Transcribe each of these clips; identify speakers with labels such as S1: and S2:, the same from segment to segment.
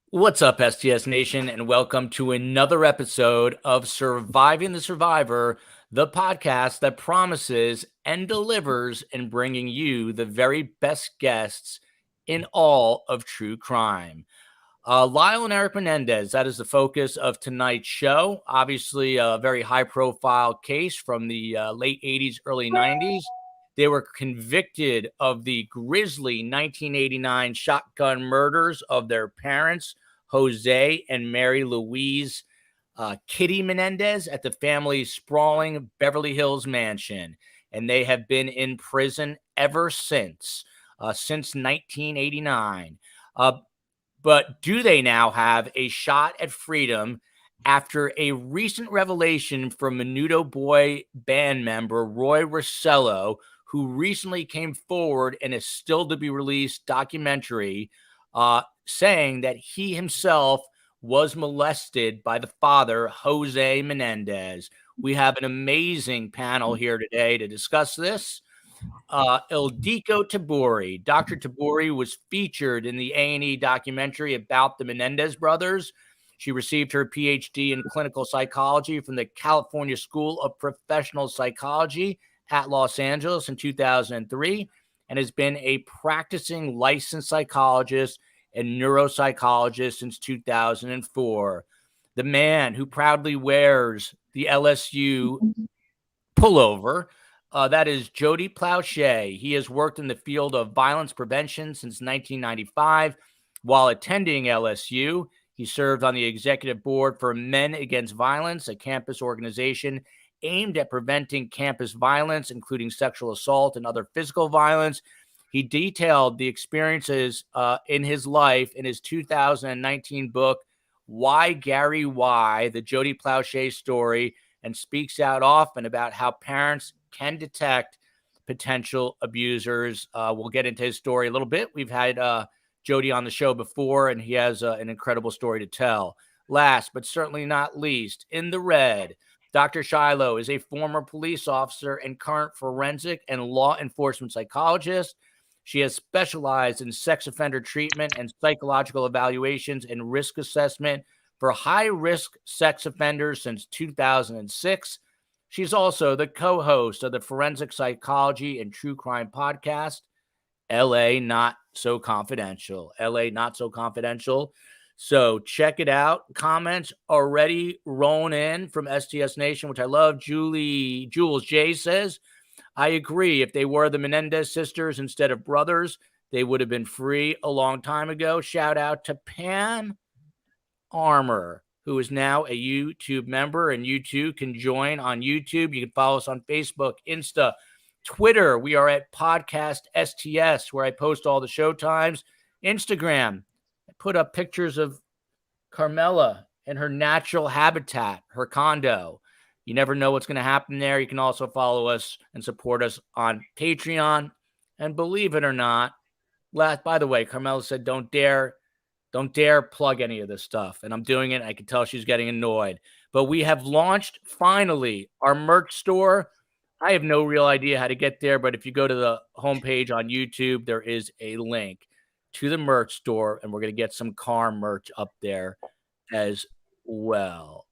S1: What's up, STS Nation, and welcome to another episode of Surviving the Survivor, the podcast that promises and delivers in bringing you the very best guests in all of true crime. Lyle and Erik Menendez, that is the focus of tonight's show. Obviously, a very high-profile case from the late 80s, early 90s. They were convicted of the grisly 1989 shotgun murders of their parents, Jose and Mary Louise Kitty Menendez, at the family's sprawling Beverly Hills mansion. And they have been in prison ever since 1989. But do they now have a shot at freedom after a recent revelation from Menudo Boy band member Roy Rosselló, who recently came forward in a still-to-be-released documentary saying that he himself was molested by the father, Jose Menendez? We have an amazing panel here today to discuss this. Ildiko Tabori. Dr. Tabori was featured in the A&E documentary about the Menendez brothers. She received her PhD in clinical psychology from the California School of Professional Psychology at Los Angeles in 2003 and has been a practicing licensed psychologist and neuropsychologist since 2004. The man who proudly wears the LSU pullover, that is Jody Plauché. He has worked in the field of violence prevention since 1995. While attending LSU, he served on the executive board for Men Against Violence, a campus organization aimed at preventing campus violence, including sexual assault and other physical violence. He detailed the experiences in his life in his 2019 book, Why Gary Why, the Jody Plauché story, and speaks out often about how parents can detect potential abusers. We'll get into his story a little bit. We've had Jody on the show before, and he has an incredible story to tell. Last but certainly not least, in the red, Dr. Shiloh is a former police officer and current forensic and law enforcement psychologist. She has specialized in sex offender treatment and psychological evaluations and risk assessment for high-risk sex offenders since 2006. She's also the co-host of the Forensic Psychology and True Crime podcast, LA Not So Confidential. LA Not So Confidential. So check it out. Comments already rolling in from STS Nation, which I love. Jules J says, I agree. If they were the Menendez sisters instead of brothers, they would have been free a long time ago. Shout out to Pam Armour, who is now a YouTube member, and you too can join on YouTube. You can follow us on Facebook, Insta, Twitter. We are at Podcast STS, where I post all the show times. Instagram, I put up pictures of Carmella in her natural habitat, her condo. You never know what's going to happen there. You can also follow us and support us on Patreon. And believe it or not, by the way, Carmella said, don't dare plug any of this stuff. And I'm doing it. I can tell she's getting annoyed. But we have launched, finally, our merch store. I have no real idea how to get there, but if you go to the homepage on YouTube, there is a link to the merch store, and we're going to get some car merch up there as well.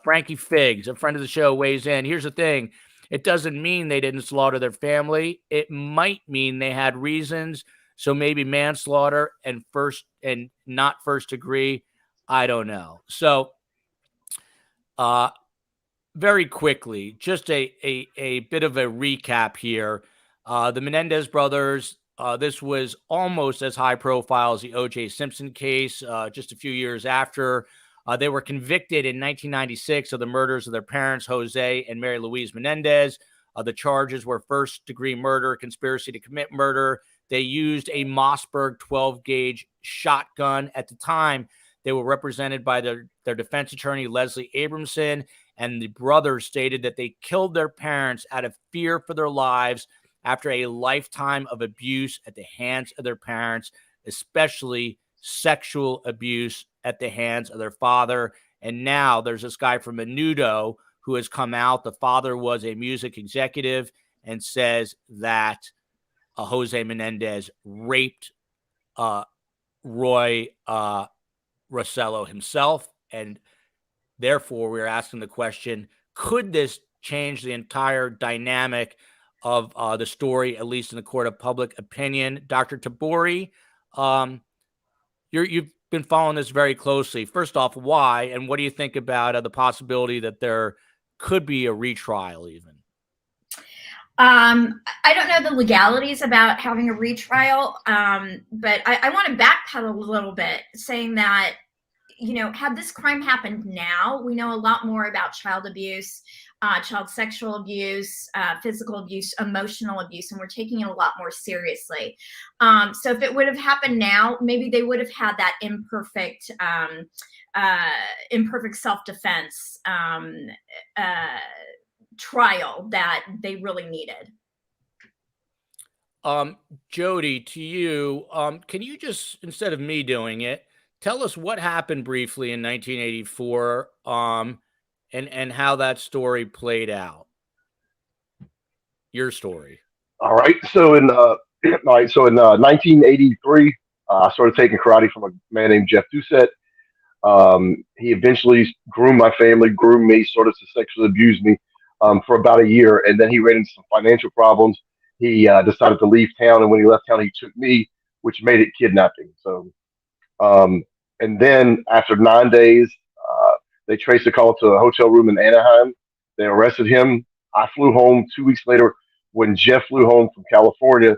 S1: Frankie Figs, a friend of the show, weighs in. Here's the thing. It doesn't mean they didn't slaughter their family. It might mean they had reasons. So maybe manslaughter and not first degree. I don't know. So very quickly, just a bit of a recap here. The Menendez brothers, this was almost as high profile as the O.J. Simpson case, just a few years after. They were convicted in 1996 of the murders of their parents, Jose and Mary Louise Menendez. The charges were first-degree murder, conspiracy to commit murder. They used a Mossberg 12-gauge shotgun. At the time, they were represented by their defense attorney, Leslie Abramson, and the brothers stated that they killed their parents out of fear for their lives after a lifetime of abuse at the hands of their parents, especially sexual abuse at the hands of their father. And now there's this guy from Menudo who has come out. The father was a music executive and says that Jose Menendez raped Roy Rosello himself. And therefore, we're asking the question, could this change the entire dynamic of the story, at least in the court of public opinion? Dr. Tabori, you've been following this very closely. First off, why? And what do you think about the possibility that there could be a retrial even?
S2: I don't know the legalities about having a retrial, but I want to backpedal a little bit, saying that, had this crime happened now, we know a lot more about child abuse, child sexual abuse, physical abuse, emotional abuse, and we're taking it a lot more seriously. So if it would have happened now, maybe they would have had that imperfect self-defense trial that they really needed.
S1: Jody, to you, can you just, instead of me doing it, tell us what happened briefly in 1984, and how that story played out? Your story.
S3: All right. So in 1983, I started taking karate from a man named Jeff Doucette. He eventually groomed my family, groomed me, sort of to sexually abuse me for about a year, and then he ran into some financial problems. He decided to leave town, and when he left town, he took me, which made it kidnapping. So, and then after 9 days, they traced the call to a hotel room in Anaheim. They arrested him. I flew home 2 weeks later. When Jeff flew home from California,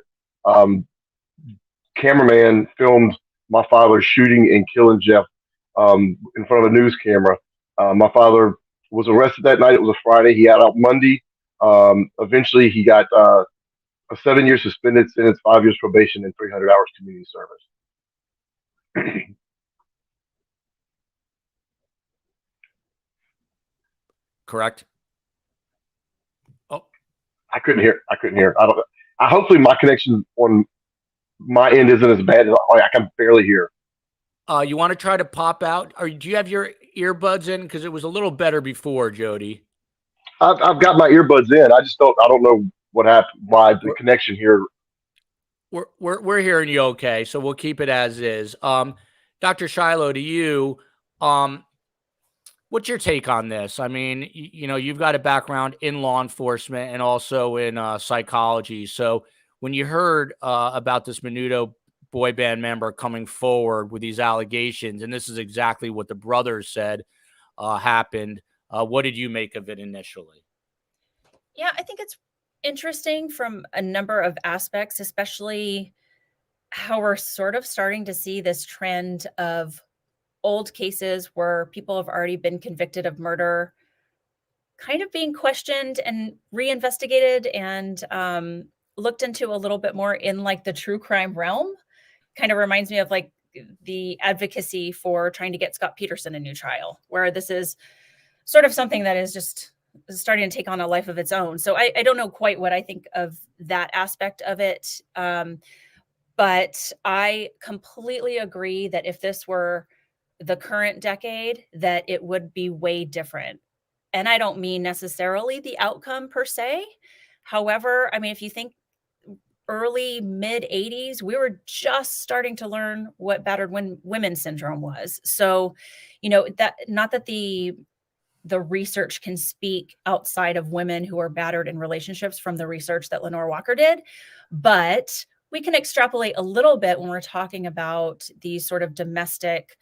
S3: cameraman filmed my father shooting and killing Jeff in front of a news camera. My father was arrested that night. It was a Friday. He got out Monday. Eventually, he got a 7-year suspended sentence, 5 years probation, and 300 hours community service.
S1: Correct. Oh,
S3: I couldn't hear. I don't. Hopefully, my connection on my end isn't as bad as I can barely hear.
S1: You want to try to pop out, or do you have your earbuds in? Because it was a little better before, Jody.
S3: I've got my earbuds in. I don't know what happened. Why the connection here?
S1: We're hearing you okay, so we'll keep it as is. Dr. Shiloh, to you, what's your take on this? I mean, you've got a background in law enforcement and also in psychology. So when you heard about this Menudo boy band member coming forward with these allegations, and this is exactly what the brothers said happened, what did you make of it initially?
S4: Yeah, I think it's interesting from a number of aspects, especially how we're sort of starting to see this trend of old cases where people have already been convicted of murder kind of being questioned and reinvestigated and looked into a little bit more in like the true crime realm. Kind of reminds me of like the advocacy for trying to get Scott Peterson a new trial, where this is sort of something that is just starting to take on a life of its own. So I don't know quite what I think of that aspect of it. But I completely agree that if this were the current decade, that it would be way different. And I don't mean necessarily the outcome per se. However, I mean, if you think early mid 80s, we were just starting to learn what battered women syndrome was. So, that not that the research can speak outside of women who are battered in relationships from the research that Lenore Walker did, but we can extrapolate a little bit when we're talking about these sort of domestic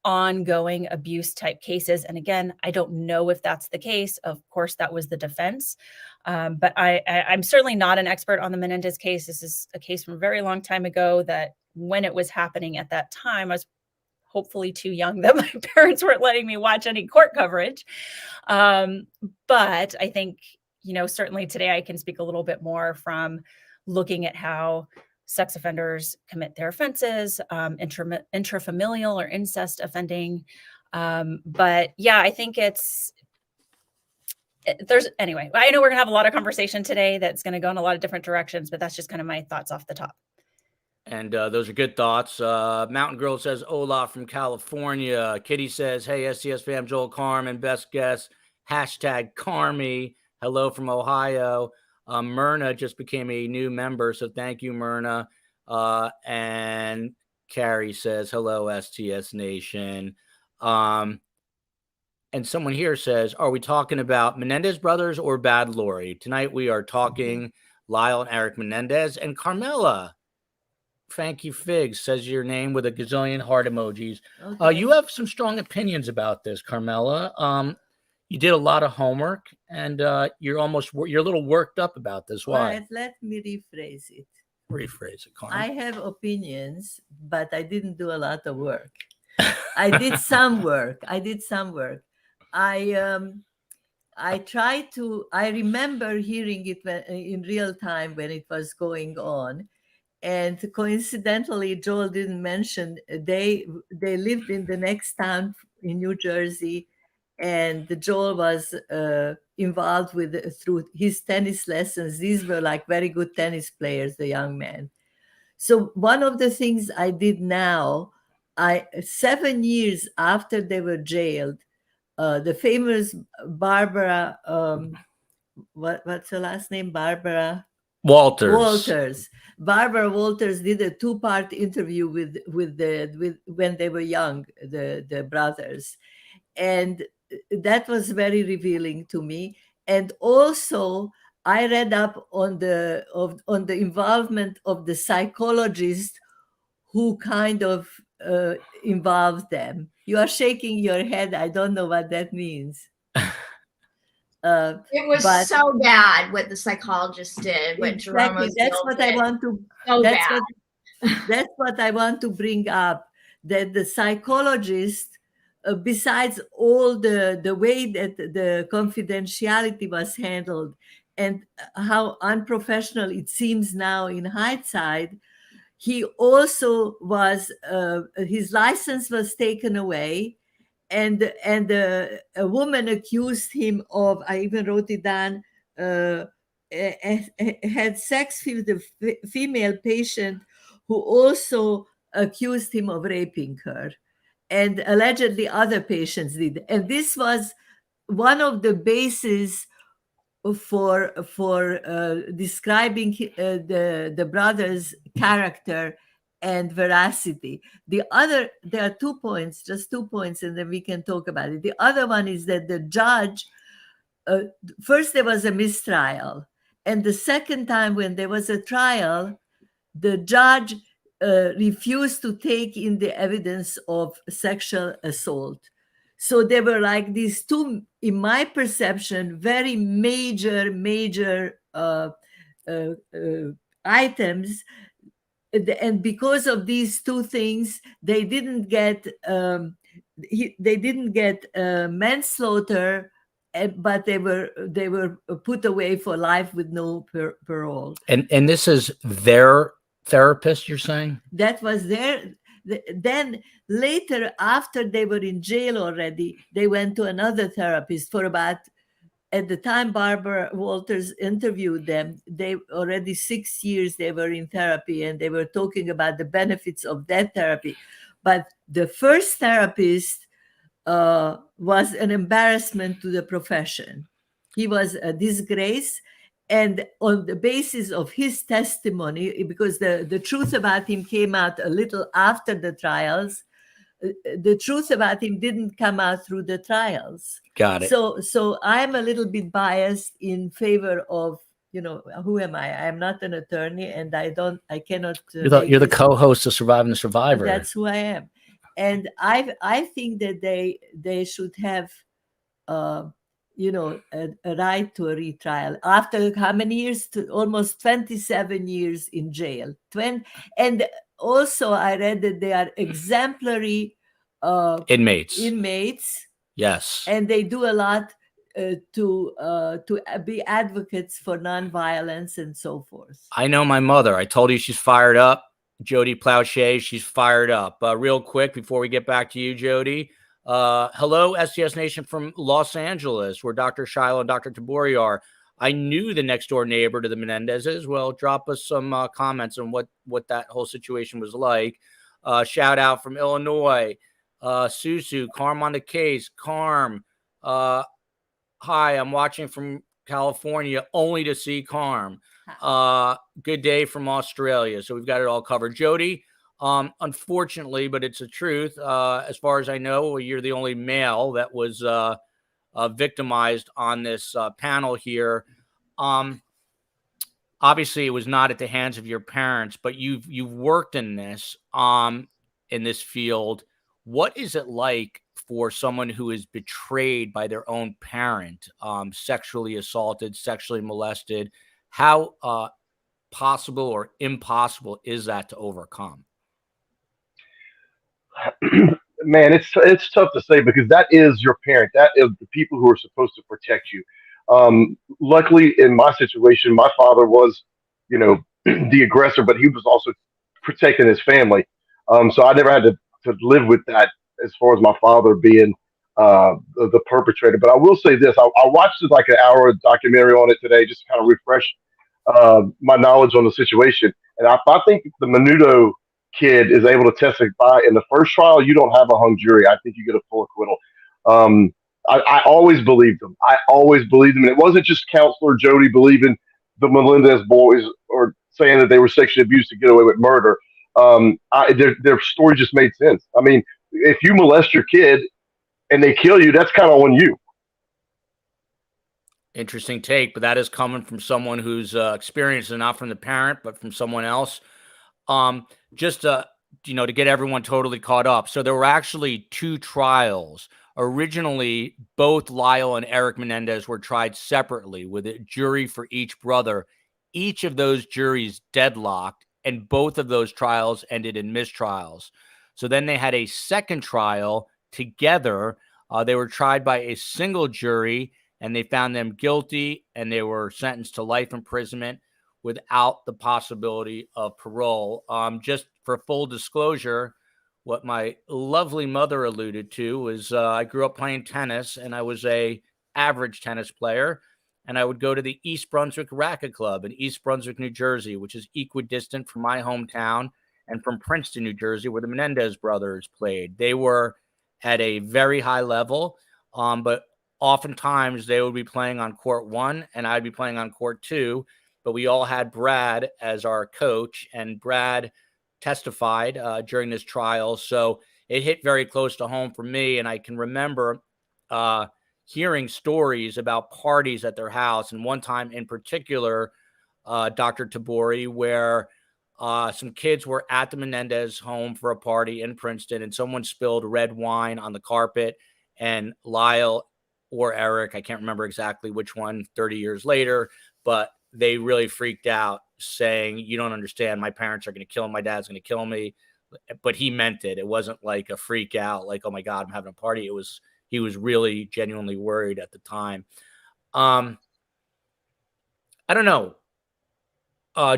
S4: ongoing abuse type cases. And again, I don't know if that's the case. Of course, that was the defense. But I'm certainly not an expert on the Menendez case. This is a case from a very long time ago that when it was happening at that time, I was hopefully too young that my parents weren't letting me watch any court coverage. But I think, certainly today I can speak a little bit more from looking at how sex offenders commit their offenses, intrafamilial or incest offending. But yeah, I think anyway, I know we're gonna have a lot of conversation today that's going to go in a lot of different directions, but that's just kind of my thoughts off the top.
S1: And those are good thoughts. Mountain Girl says, hola from California. Kitty says, hey, SCS fam, Joel, Carmen, best guest, hashtag Carmi. Hello from Ohio. Myrna just became a new member, so thank you, Myrna. And Carrie says, hello, STS Nation. And someone here says, are we talking about Menendez brothers or Bad Lori? Tonight we are talking Lyle and Erik Menendez. And Carmella, Frankie Figs, says your name with a gazillion heart emojis.
S5: Okay.
S1: You have some strong opinions about this, Carmella. You did a lot of homework, and you're a little worked up about this. Why?
S5: Right, let me rephrase it.
S1: Rephrase it, Carmen.
S5: I have opinions, but I didn't do a lot of work. I did some work. I remember hearing it in real time when it was going on. And coincidentally, Joel didn't mention, they lived in the next town in New Jersey, and Joel was involved through his tennis lessons. These were like very good tennis players, the young men. So one of the things I did now, 7 years after they were jailed, the famous Barbara, what's her last name? Barbara
S1: Walters.
S5: Barbara Walters did a 2-part interview with when they were young, the brothers, and that was very revealing to me. And also, I read up on the involvement of the psychologist who kind of involved them. You are shaking your head. I don't know what that means.
S2: It was so bad what the psychologist did. What
S5: exactly. That's what I want to.
S2: So
S5: that's what I want to bring up. That the psychologist, besides all the way that the confidentiality was handled and how unprofessional it seems now in hindsight, he also was. His license was taken away. And a woman accused him of, I even wrote it down, had sex with a female patient who also accused him of raping her. And allegedly other patients did. And this was one of the bases for describing the brother's character and veracity. There are 2 points, just 2 points, and then we can talk about it. The other one is that the judge, first there was a mistrial, and the second time when there was a trial, the judge refused to take in the evidence of sexual assault. So there were like these 2, in my perception, very major items. And because of these 2 things, they didn't get manslaughter, but they were put away for life with no parole.
S1: And this is their therapist, you're saying?
S5: That was their. Then later, after they were in jail already, they went to another therapist for about. At the time Barbara Walters interviewed them, they already 6 years they were in therapy, and they were talking about the benefits of that therapy. But the first therapist was an embarrassment to the profession. He was a disgrace. And on the basis of his testimony, because the truth about him came out a little after the trials, the truth about him didn't come out through the trials.
S1: Got it.
S5: So I'm a little bit biased in favor of, who am I? I'm not an attorney, and I cannot.
S1: You're the co-host of Surviving the Survivor.
S5: That's who I am, and I think that they should have, a right to a retrial after how many years? Almost 27 years in jail. And also, I read that they are exemplary inmates.
S1: Yes,
S5: and they do a lot to be advocates for nonviolence and so forth.
S1: I know my mother. I told you she's fired up. Jody Plowshay, she's fired up. Real quick before we get back to you, Jody. Hello, STS Nation from Los Angeles, where Dr. Shiloh and Dr. Tabori are. I knew the next door neighbor to the Menendezes. Well, drop us some comments on what that whole situation was like. Shout out from Illinois. Susu, Carm on the case. Carm. Hi, I'm watching from California only to see Carm. Good day from Australia. So we've got it all covered. Jody, Unfortunately, but it's the truth. As far as I know, you're the only male that was victimized on this panel here. Obviously, it was not at the hands of your parents, but you've worked in this field. What is it like for someone who is betrayed by their own parent, sexually assaulted, sexually molested? How possible or impossible is that to overcome?
S3: Man, it's tough to say because that is your parent. That is the people who are supposed to protect you. Luckily, in my situation, my father was, the aggressor, but he was also protecting his family. So I never had to live with that as far as my father being the perpetrator. But I will say this: I watched like an hour documentary on it today, just to kind of refresh my knowledge on the situation. And I think the Menudo kid is able to testify in the first trial, you don't have a hung jury. I think you get a full acquittal. I always believed them. And it wasn't just Counselor Jody believing the Melendez boys or saying that they were sexually abused to get away with murder. Their story just made sense. I mean, if you molest your kid and they kill you, that's kind of on you.
S1: Interesting take, but that is coming from someone who's experienced it, not from the parent, but from someone else. Just to get everyone totally caught up. So there were actually two trials. Originally, both Lyle and Erik Menendez were tried separately with a jury for each brother. Each of those juries deadlocked, and both of those trials ended in mistrials. So then they had a second trial together. They were tried by a single jury, and they found them guilty, and they were sentenced to life imprisonment without the possibility of parole. Just for full disclosure, what my lovely mother alluded to was I grew up playing tennis, and I was a average tennis player, and I would go to the East Brunswick Racket Club in East Brunswick, New Jersey, which is equidistant from my hometown and from Princeton, New Jersey, where the Menendez brothers played. They were at a very high level, but oftentimes they would be playing on court 1 and I'd be playing on court 2. But we all had Brad as our coach, and Brad testified during this trial. So it hit very close to home for me. And I can remember hearing stories about parties at their house. And one time in particular, Dr. Tabori, where some kids were at the Menendez home for a party in Princeton, and someone spilled red wine on the carpet, and Lyle or Erik, I can't remember exactly which one, 30 years later, but they really freaked out, saying, "You don't understand. My parents are going to kill him. My dad's going to kill me." But he meant it. It wasn't like a freak out, like, "Oh my God, I'm having a party." He was really genuinely worried at the time. I don't know.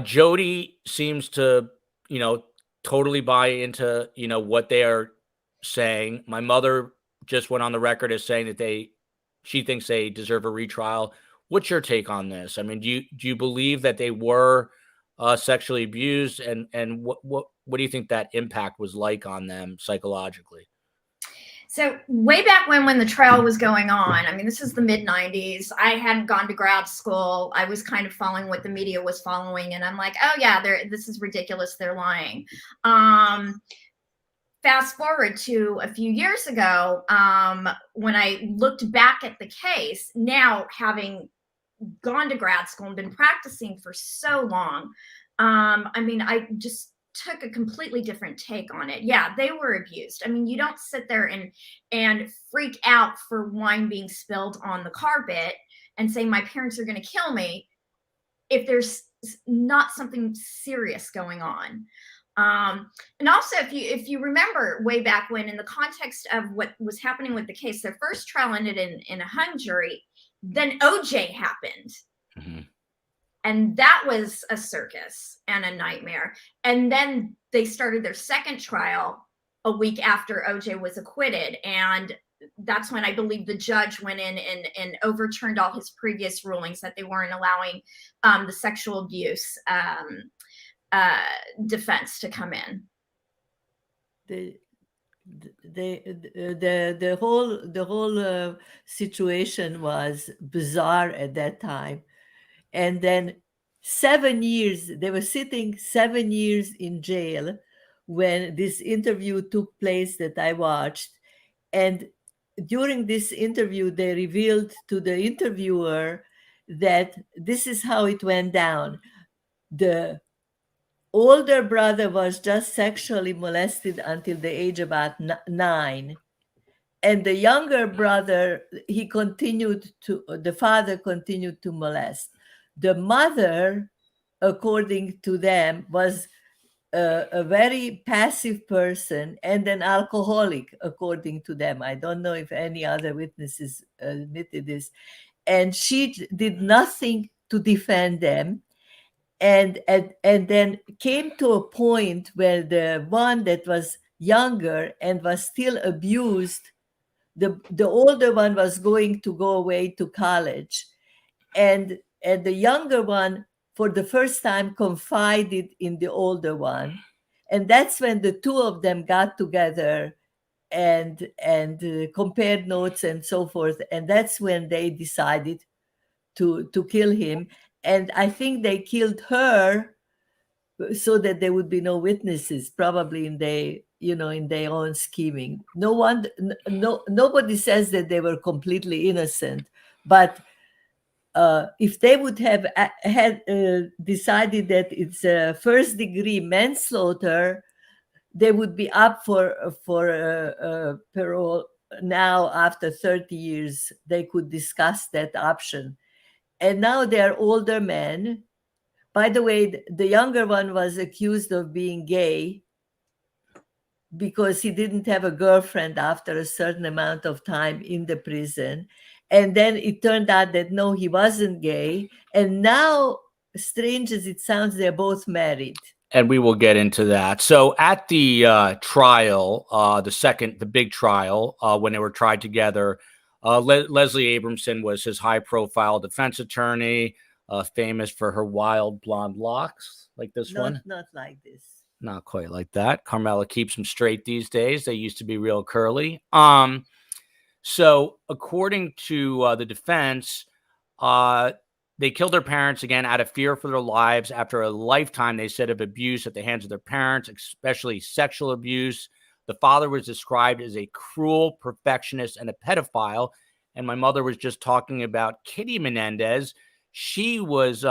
S1: Jody seems to, totally buy into, what they are saying. My mother just went on the record as saying that she thinks they deserve a retrial. What's your take on this? I mean, do you believe that they were sexually abused, and what do you think that impact was like on them psychologically?
S2: So way back when the trial was going on, I mean, this is the mid-90s. I hadn't gone to grad school. I was kind of following what the media was following, and I'm like, oh yeah, this is ridiculous. They're lying. Fast forward to a few years ago, when I looked back at the case, now having gone to grad school and been practicing for so long, I mean, I just took a completely different take on it. Yeah, they were abused. I mean, you don't sit there and freak out for wine being spilled on the carpet and say, my parents are going to kill me, if there's not something serious going on. And also, if you remember way back when, in the context of what was happening with the case, their first trial ended in a hung jury. Then OJ happened. Mm-hmm. And that was a circus and a nightmare. And then they started their second trial a week after OJ was acquitted. And that's when I believe the judge went in and overturned all his previous rulings that they weren't allowing the sexual abuse defense to come in.
S5: The whole situation was bizarre at that time. And then 7 years, they were sitting 7 years in jail when this interview took place that I watched. And during this interview, they revealed to the interviewer that this is how it went down. The older brother was just sexually molested until the age about 9. And the younger brother, the father continued to molest. The mother, according to them, was a very passive person and an alcoholic, according to them. I don't know if any other witnesses admitted this. And she did nothing to defend them. And then came to a point where the one that was younger and was still abused, the older one was going to go away to college. And the younger one, for the first time, confided in the older one. And that's when the two of them got together and compared notes and so forth. And that's when they decided to kill him. And I think they killed her so that there would be no witnesses, probably in their own scheming. Nobody says that they were completely innocent, but if they would have had decided that it's a first-degree manslaughter, they would be up for parole now. After 30 years, they could discuss that option. And now they are older men. By the way, the younger one was accused of being gay because he didn't have a girlfriend after a certain amount of time in the prison. And then it turned out that no, he wasn't gay. And now, strange as it sounds, they're both married.
S1: And we will get into that. So at the trial, the big trial, when they were tried together, Leslie Abramson was his high-profile defense attorney, famous for her wild blonde locks, like this one.
S5: Not like this.
S1: Not quite like that. Carmella keeps them straight these days. They used to be real curly. So according to the defense, they killed their parents again out of fear for their lives after a lifetime, they said, of abuse at the hands of their parents, especially sexual abuse. The father was described as a cruel perfectionist and a pedophile. And my mother was just talking about Kitty Menendez. She was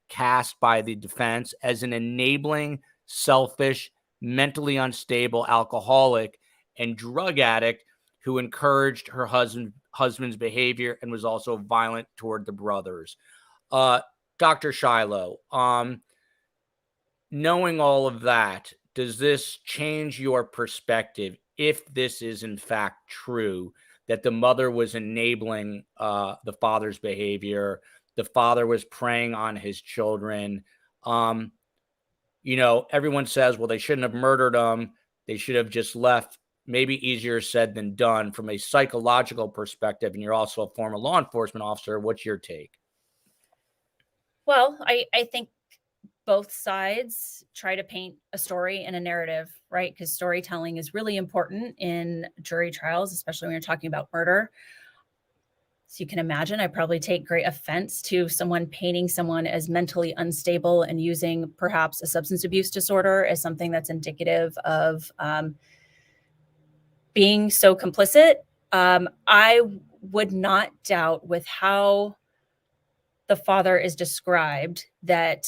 S1: cast by the defense as an enabling, selfish, mentally unstable alcoholic and drug addict who encouraged her husband's behavior and was also violent toward the brothers. Dr. Shiloh, knowing all of that, does this change your perspective if this is in fact true, that the mother was enabling the father's behavior, the father was preying on his children? Everyone says, well, they shouldn't have murdered them. They should have just left. Maybe easier said than done from a psychological perspective. And you're also a former law enforcement officer. What's your take?
S4: Well, I think both sides try to paint a story and a narrative, right? Because storytelling is really important in jury trials, especially when you're talking about murder. So you can imagine, I probably take great offense to someone painting someone as mentally unstable and using perhaps a substance abuse disorder as something that's indicative of being so complicit. I would not doubt with how the father is described that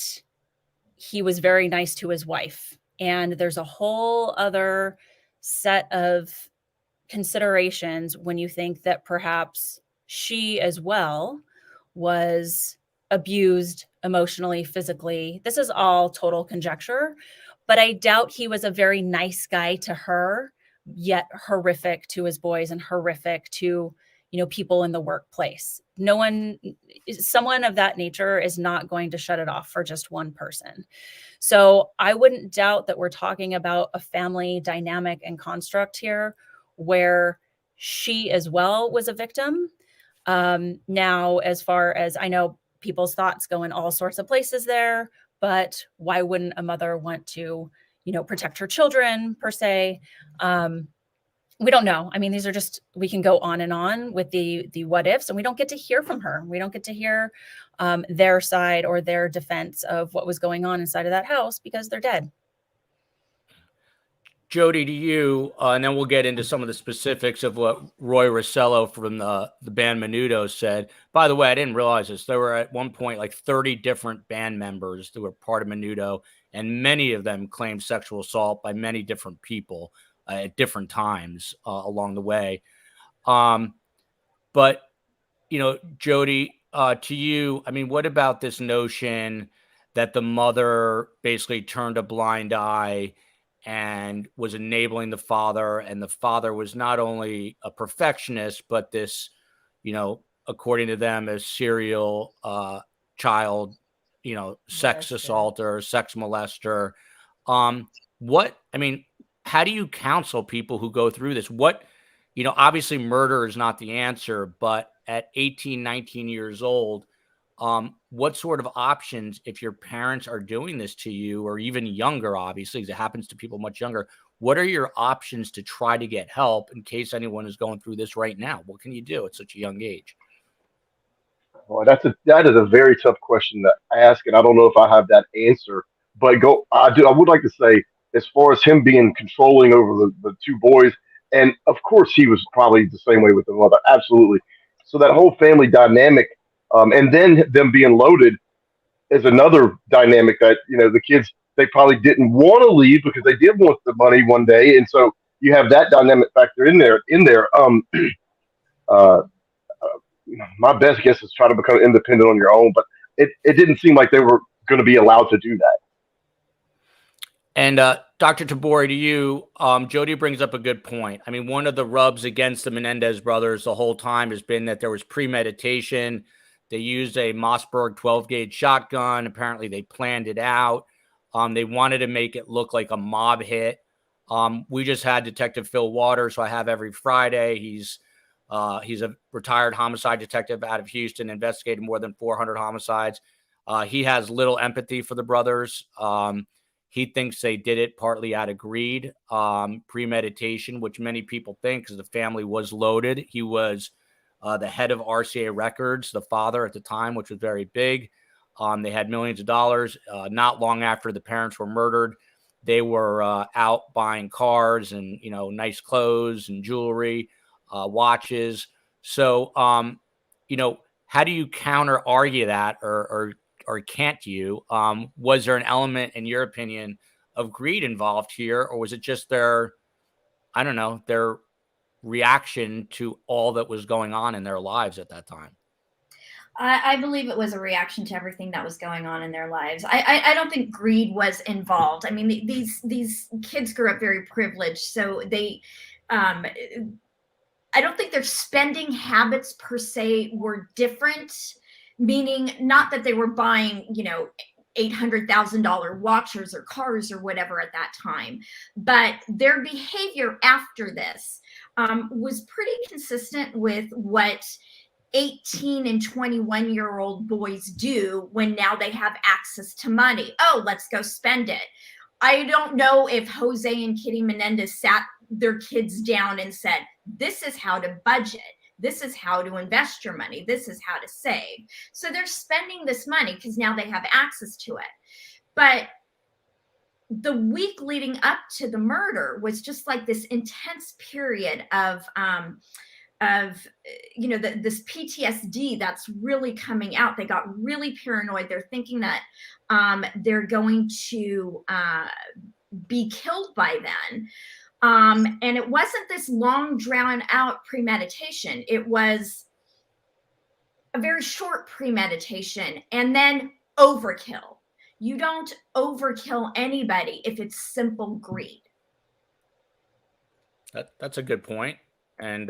S4: he was very nice to his wife. And there's a whole other set of considerations when you think that perhaps she as well was abused emotionally, physically. This is all total conjecture, but I doubt he was a very nice guy to her, yet horrific to his boys and horrific to, people in the workplace. Someone of that nature is not going to shut it off for just one person. So I wouldn't doubt that we're talking about a family dynamic and construct here where she as well was a victim. Now, as far as I know, people's thoughts go in all sorts of places there, but why wouldn't a mother want to, protect her children per se? We don't know. I mean, these are just, we can go on and on with the what ifs, and we don't get to hear from her. We don't get to hear their side or their defense of what was going on inside of that house because they're dead.
S1: Jody, to you, and then we'll get into some of the specifics of what Roy Rosselló from the band Menudo said. By the way, I didn't realize this. There were at one point like 30 different band members that were part of Menudo, and many of them claimed sexual assault by many different people at different times along the way. But, Jody, to you, I mean, what about this notion that the mother basically turned a blind eye and was enabling the father, and the father was not only a perfectionist, but this, according to them, a serial child, sex assaulter, sex molester. How do you counsel people who go through this? Obviously murder is not the answer, but at 18, 19 years old, what sort of options, if your parents are doing this to you, or even younger, obviously, because it happens to people much younger, what are your options to try to get help in case anyone is going through this right now? What can you do at such a young age?
S3: Well, that is a very tough question to ask, and I don't know if I have that answer. But I would like to say, as far as him being controlling over the two boys, and of course he was probably the same way with the mother, absolutely. So that whole family dynamic, and then them being loaded is another dynamic that the kids, they probably didn't want to leave because they did want the money one day, and so you have that dynamic factor in there. Uh, my best guess is try to become independent on your own, but it didn't seem like they were going to be allowed to do that.
S1: And Dr. Tabori, to you, Jody brings up a good point. I mean, one of the rubs against the Menendez brothers the whole time has been that there was premeditation. They used a Mossberg 12-gauge shotgun. Apparently, they planned it out. They wanted to make it look like a mob hit. We just had Detective Phil Waters, who I have every Friday. He's a retired homicide detective out of Houston, investigated more than 400 homicides. He has little empathy for the brothers. He thinks they did it partly out of greed, premeditation, which many people think because the family was loaded. He was the head of RCA Records, the father at the time, which was very big. They had millions of dollars. Not long after the parents were murdered, they were out buying cars and, nice clothes and jewelry, watches. So, how do you counter argue that or can't you? Was there an element, in your opinion, of greed involved here, or was it just their reaction to all that was going on in their lives at that time?
S2: I believe it was a reaction to everything that was going on in their lives. I don't think greed was involved. I mean, these kids grew up very privileged, so they, I don't think their spending habits per se were different, meaning not that they were buying, $800,000 watches or cars or whatever at that time, but their behavior after this was pretty consistent with what 18 and 21-year-old boys do when now they have access to money. Oh, let's go spend it. I don't know if Jose and Kitty Menendez sat their kids down and said, this is how to budget. This is how to invest your money. This is how to save. So they're spending this money because now they have access to it. But the week leading up to the murder was just like this intense period of this PTSD that's really coming out. They got really paranoid. They're thinking that they're going to be killed by then. And it wasn't this long drawn out premeditation. It was a very short premeditation and then overkill. You don't overkill anybody if it's simple greed.
S1: That's a good point. And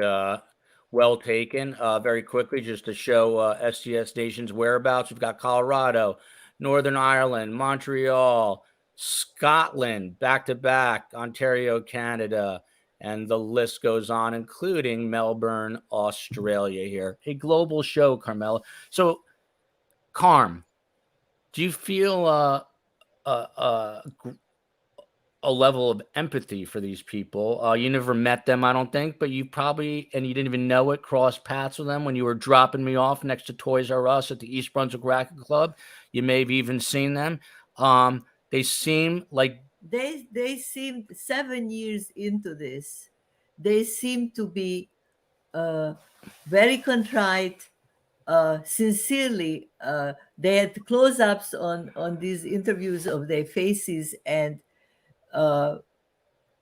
S1: well taken. Very quickly, just to show STS Nation's whereabouts, we've got Colorado, Northern Ireland, Montreal, Scotland, back-to-back, Ontario, Canada, and the list goes on, including Melbourne, Australia here. A global show, Carmella. So, Carm, do you feel a level of empathy for these people? You never met them, I don't think, but you probably, and you didn't even know it, crossed paths with them when you were dropping me off next to Toys R Us at the East Brunswick Racket Club. You may have even seen them. They seem like
S5: they seemed 7 years into this, they seem to be very contrite, sincerely. They had close-ups on these interviews of their faces, and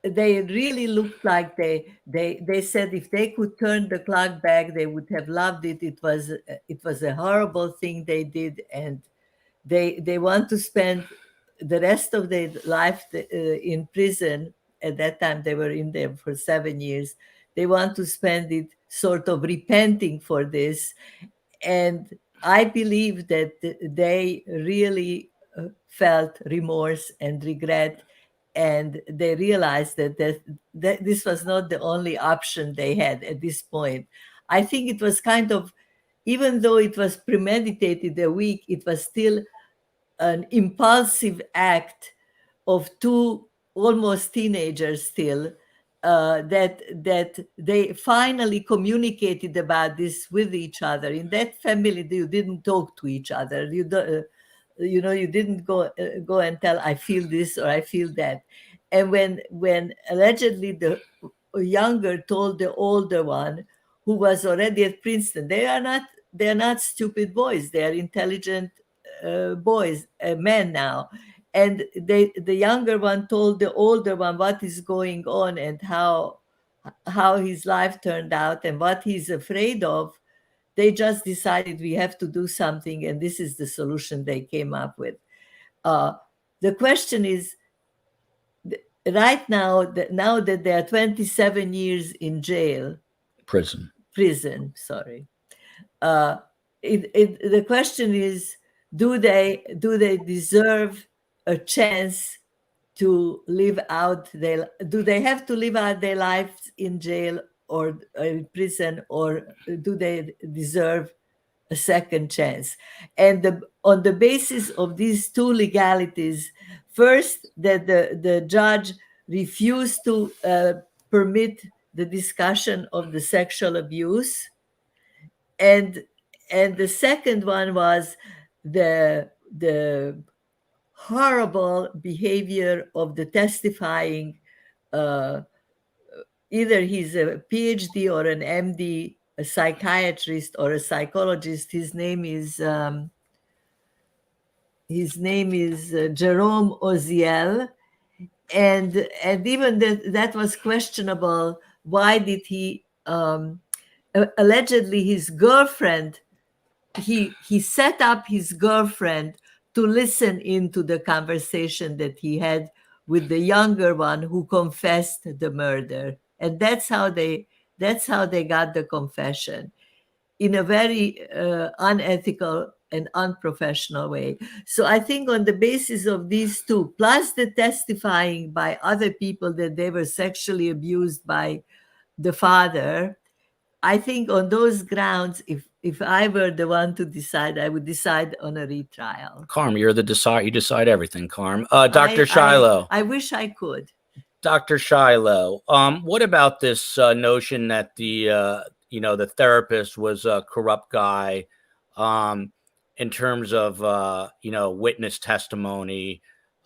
S5: they really looked like they said if they could turn the clock back, they would have loved it. It was a horrible thing they did, and they want to spend the rest of their life in prison. At that time, they were in there for 7 years. They want to spend it sort of repenting for this. And I believe that they really felt remorse and regret, and they realized that this was not the only option they had at this point. I think it was kind of, even though it was premeditated a week, it was still an impulsive act of two almost teenagers still, that they finally communicated about this with each other. In that family, you didn't talk to each other. You didn't go and tell, I feel this or I feel that. And when allegedly the younger told the older one, who was already at Princeton, they're not stupid boys. They are intelligent boys, men now. And the younger one told the older one what is going on and how his life turned out and what he's afraid of. They just decided we have to do something, and this is the solution they came up with. The question is, right now that they are 27 years in jail, prison. Sorry. The question is, do they deserve a chance to live out do they have to live out their lives in jail or in prison, or do they deserve a second chance? And on the basis of these two legalities, first, that the judge refused to permit the discussion of the sexual abuse, and the second one was the horrible behavior of the testifying. Either he's a PhD or an MD, a psychiatrist or a psychologist. His name is Jerome Oziel, and even that was questionable. Why did he allegedly his girlfriend? He set up his girlfriend to listen into the conversation that he had with the younger one who confessed the murder, and that's how they got the confession, in a very unethical and unprofessional way. So I think on the basis of these two, plus the testifying by other people that they were sexually abused by the father, I think on those grounds, if I were the one to decide, I would decide on a retrial.
S1: Carm, you're the decide. You decide everything, Carm. Dr. Shiloh.
S5: I wish I could.
S1: Dr. Shiloh, what about this notion that the therapist was a corrupt guy, in terms of witness testimony?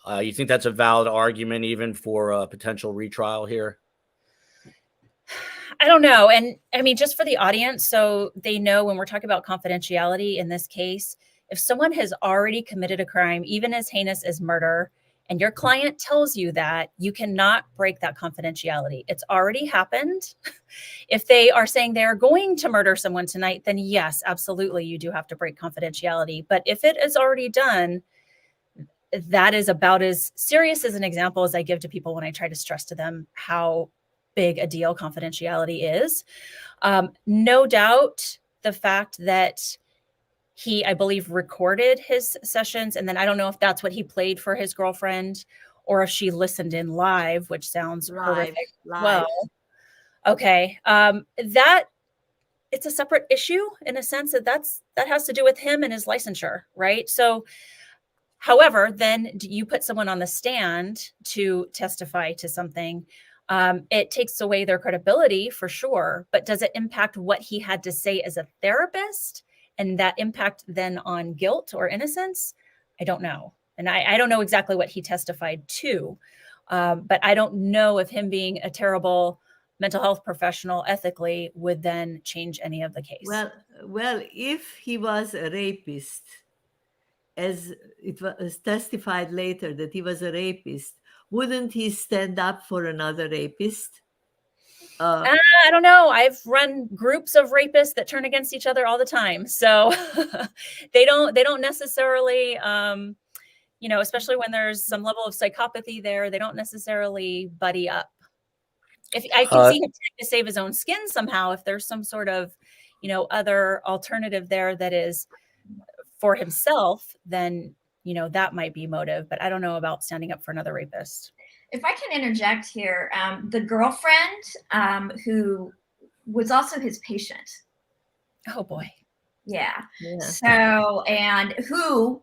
S1: You think that's a valid argument even for a potential retrial here?
S4: I don't know. And I mean, just for the audience, so they know when we're talking about confidentiality in this case, if someone has already committed a crime, even as heinous as murder, and your client tells you that, you cannot break that confidentiality. It's already happened. If they are saying they're going to murder someone tonight, then yes, absolutely, you do have to break confidentiality. But if it is already done, that is about as serious as an example as I give to people when I try to stress to them how big a deal confidentiality is. No doubt the fact that he, I believe, recorded his sessions, and then I don't know if that's what he played for his girlfriend or if she listened in live, which sounds horrific. Well, okay. That it's a separate issue in a sense that has to do with him and his licensure, right? So, however, then you put someone on the stand to testify to something. It takes away their credibility for sure, but does it impact what he had to say as a therapist, and that impact then on guilt or innocence? I don't know. And I don't know exactly what he testified to, but I don't know if him being a terrible mental health professional ethically would then change any of the case.
S5: Well, if he was a rapist, as it was testified later that he was a rapist, wouldn't he stand up for another rapist?
S4: I don't know. I've run groups of rapists that turn against each other all the time. So they don't necessarily, especially when there's some level of psychopathy there, they don't necessarily buddy up. If I can see him trying to save his own skin somehow, if there's some sort of, other alternative there that is for himself, then, that might be motive, but I don't know about standing up for another rapist.
S2: If I can interject here, the girlfriend who was also his patient.
S4: Oh boy.
S2: Yeah. So, and who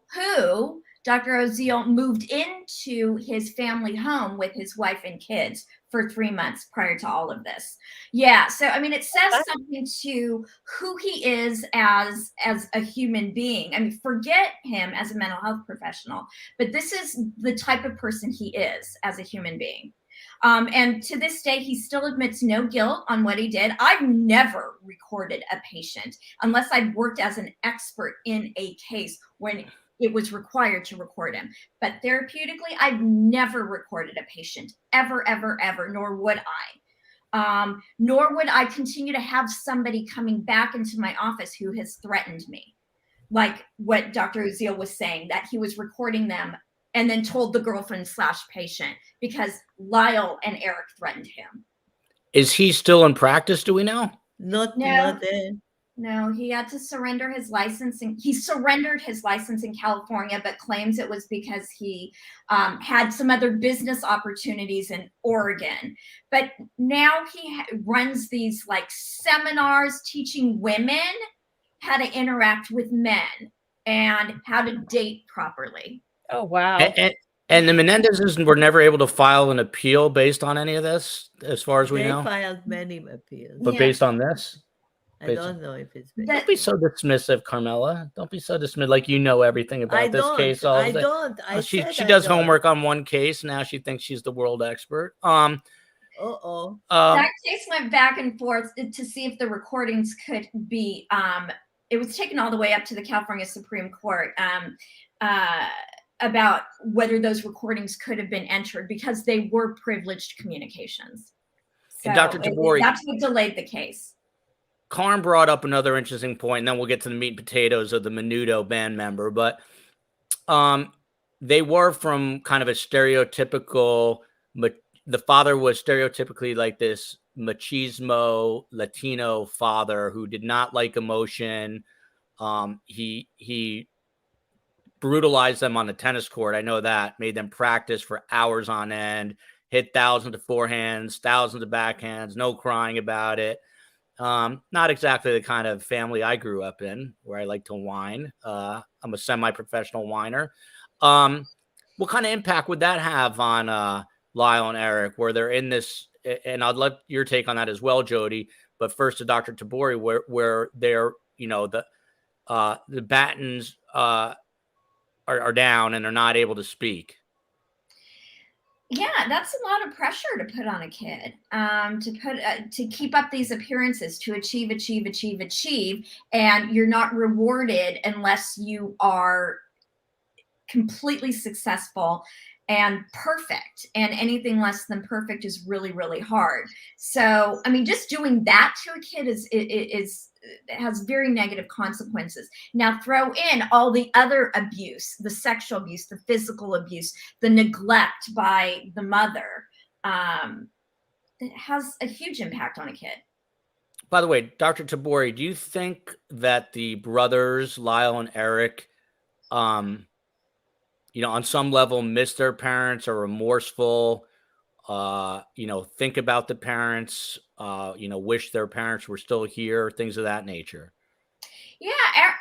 S2: Dr. Rosello moved into his family home with his wife and kids for 3 months prior to all of this. Yeah. So, I mean, it says something to who he is as a human being. I mean, forget him as a mental health professional, but this is the type of person he is as a human being. And to this day, he still admits no guilt on what he did. I've never recorded a patient unless I've worked as an expert in a case when it was required to record him. But therapeutically, I've never recorded a patient, ever, nor would I. Nor would I continue to have somebody coming back into my office who has threatened me. Like what Dr. Rosello was saying, that he was recording them and then told the girlfriend/patient because Lyle and Erik threatened him.
S1: Is he still in practice? Do we know?
S5: Not there.
S2: No, he had to surrender his license, and he surrendered his license in California, but claims it was because he had some other business opportunities in Oregon. But now he runs these like seminars teaching women how to interact with men and how to date properly.
S4: Oh, wow.
S1: And the Menendezes were never able to file an appeal based on any of this, as far as we know?
S5: They filed many appeals.
S1: But based on this?
S5: I don't know if it's based.
S1: Don't be so dismissive, Carmella. Don't be so dismissive, like you know everything about this case.
S5: I don't.
S1: She does homework on one case. Now she thinks she's the world expert.
S2: That case went back and forth to see if the recordings could be it was taken all the way up to the California Supreme Court about whether those recordings could have been entered because they were privileged communications. So
S1: and Dr. Tabori,
S2: that's what delayed the case.
S1: Carm brought up another interesting point, and then we'll get to the meat and potatoes of the Menudo band member. But they were from kind of a stereotypical, the father was stereotypically like this machismo Latino father who did not like emotion. He brutalized them on the tennis court. I know that. Made them practice for hours on end, hit thousands of forehands, thousands of backhands, no crying about it. Not exactly the kind of family I grew up in where I like to whine. I'm a semi-professional whiner. What kind of impact would that have on Lyle and Erik, where they're in this? And I'd love your take on that as well, Jody. But first to Dr. Tabori, where they're, the Battens are down and they're not able to speak.
S2: Yeah, that's a lot of pressure to put on a kid, to keep up these appearances, to achieve, and you're not rewarded unless you are completely successful and perfect, and anything less than perfect is really, really hard. So, I mean, just doing that to a kid has very negative consequences. Now throw in all the other abuse, the sexual abuse, the physical abuse, the neglect by the mother. It has a huge impact on a kid.
S1: By the way, Dr. Tabori, do you think that the brothers, Lyle and Erik, on some level miss their parents, or remorseful, think about the parents, wish their parents were still here, things of that nature?
S2: Yeah,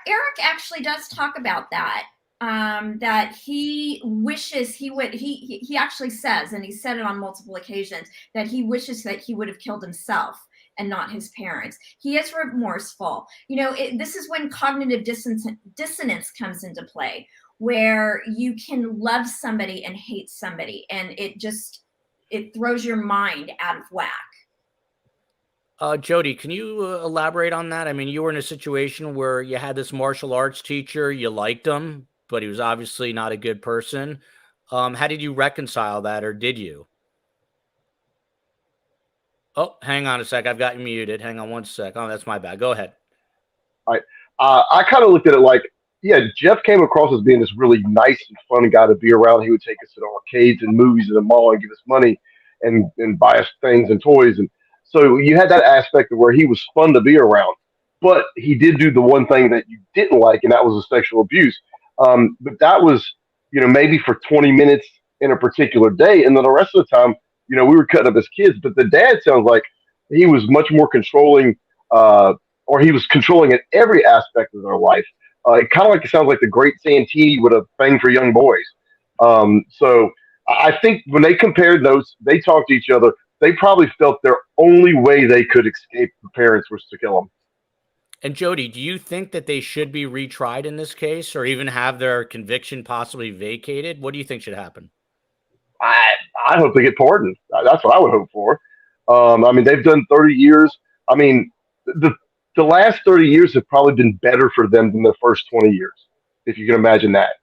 S2: Erik actually does talk about that, that he wishes he actually says, and he said it on multiple occasions, that he wishes that he would have killed himself and not his parents. He is remorseful. This is when cognitive dissonance comes into play, where you can love somebody and hate somebody, and it throws your mind out of whack.
S1: Jody, can you elaborate on that? I mean, you were in a situation where you had this martial arts teacher, you liked him, but he was obviously not a good person. How did you reconcile that, or did you? Oh, hang on a sec. I've got you muted. Hang on one sec. Oh, that's my bad. Go ahead.
S3: I kind of looked at it like, yeah, Jeff came across as being this really nice and fun guy to be around. He would take us to the arcades and movies at the mall and give us money and buy us things and toys. And so you had that aspect of where he was fun to be around. But he did do the one thing that you didn't like, and that was the sexual abuse. But that was, maybe for 20 minutes in a particular day. And then the rest of the time, we were cutting up as kids. But the dad sounds like he was much more controlling, or he was controlling in every aspect of their life. It kind of like it sounds like the great Santini would have banged for young boys. So I think when they compared those, they talked to each other. They probably felt their only way they could escape the parents was to kill them.
S1: And Jody, do you think that they should be retried in this case, or even have their conviction possibly vacated? What do you think should happen?
S3: I hope they get pardoned. That's what I would hope for. I mean, they've done 30 years. I mean, the last 30 years have probably been better for them than the first 20 years, if you can imagine that.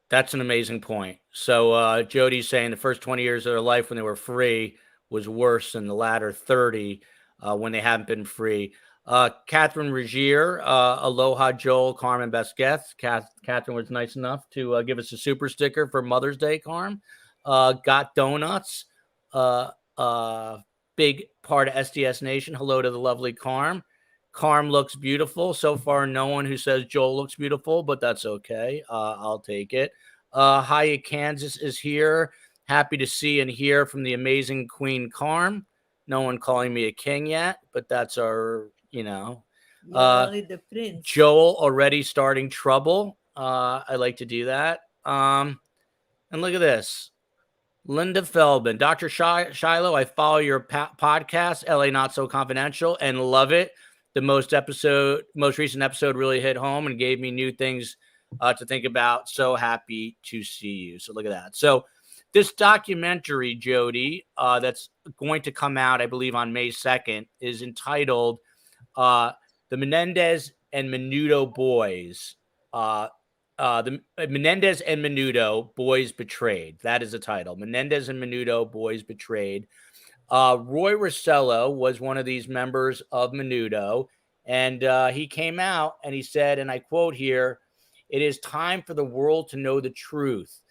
S1: That's an amazing point. So Jody's saying the first 20 years of their life when they were free was worse than the latter 30 when they haven't been free. Catherine Regier, aloha, Joel, Carmen, best guests. Catherine was nice enough to give us a super sticker for Mother's Day, Carm. Got donuts. Big part of SDS Nation. Hello to the lovely Carm. Carm looks beautiful. So far, no one who says Joel looks beautiful, but that's okay. I'll take it. Hiya, Kansas is here. Happy to see and hear from the amazing Queen Carm. No one calling me a king yet, but that's our,
S5: only the prince.
S1: Joel already starting trouble. I like to do that. And look at this. Linda Feldman, Dr. Shiloh, I follow your podcast, LA Not So Confidential, and love it. The most recent episode really hit home and gave me new things to think about. So happy to see you. So look at that. So this documentary, Jody, that's going to come out, I believe, on May 2nd, is entitled The Menendez and Menudo Boys. The Menendez and Menudo, Boys Betrayed. That is the title. Menendez and Menudo, Boys Betrayed. Roy Rosselló was one of these members of Menudo, and he came out and he said, and I quote here, "It is time for the world to know the truth."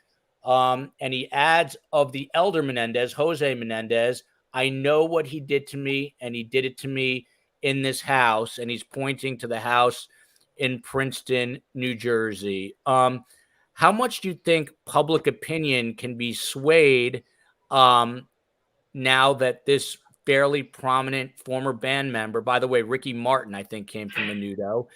S1: And he adds, of the elder Menendez, Jose Menendez, "I know what he did to me, and he did it to me in this house." And he's pointing to the house in Princeton, New Jersey. How much do you think public opinion can be swayed now that this fairly prominent former band member, by the way, Ricky Martin, I think, came from Menudo.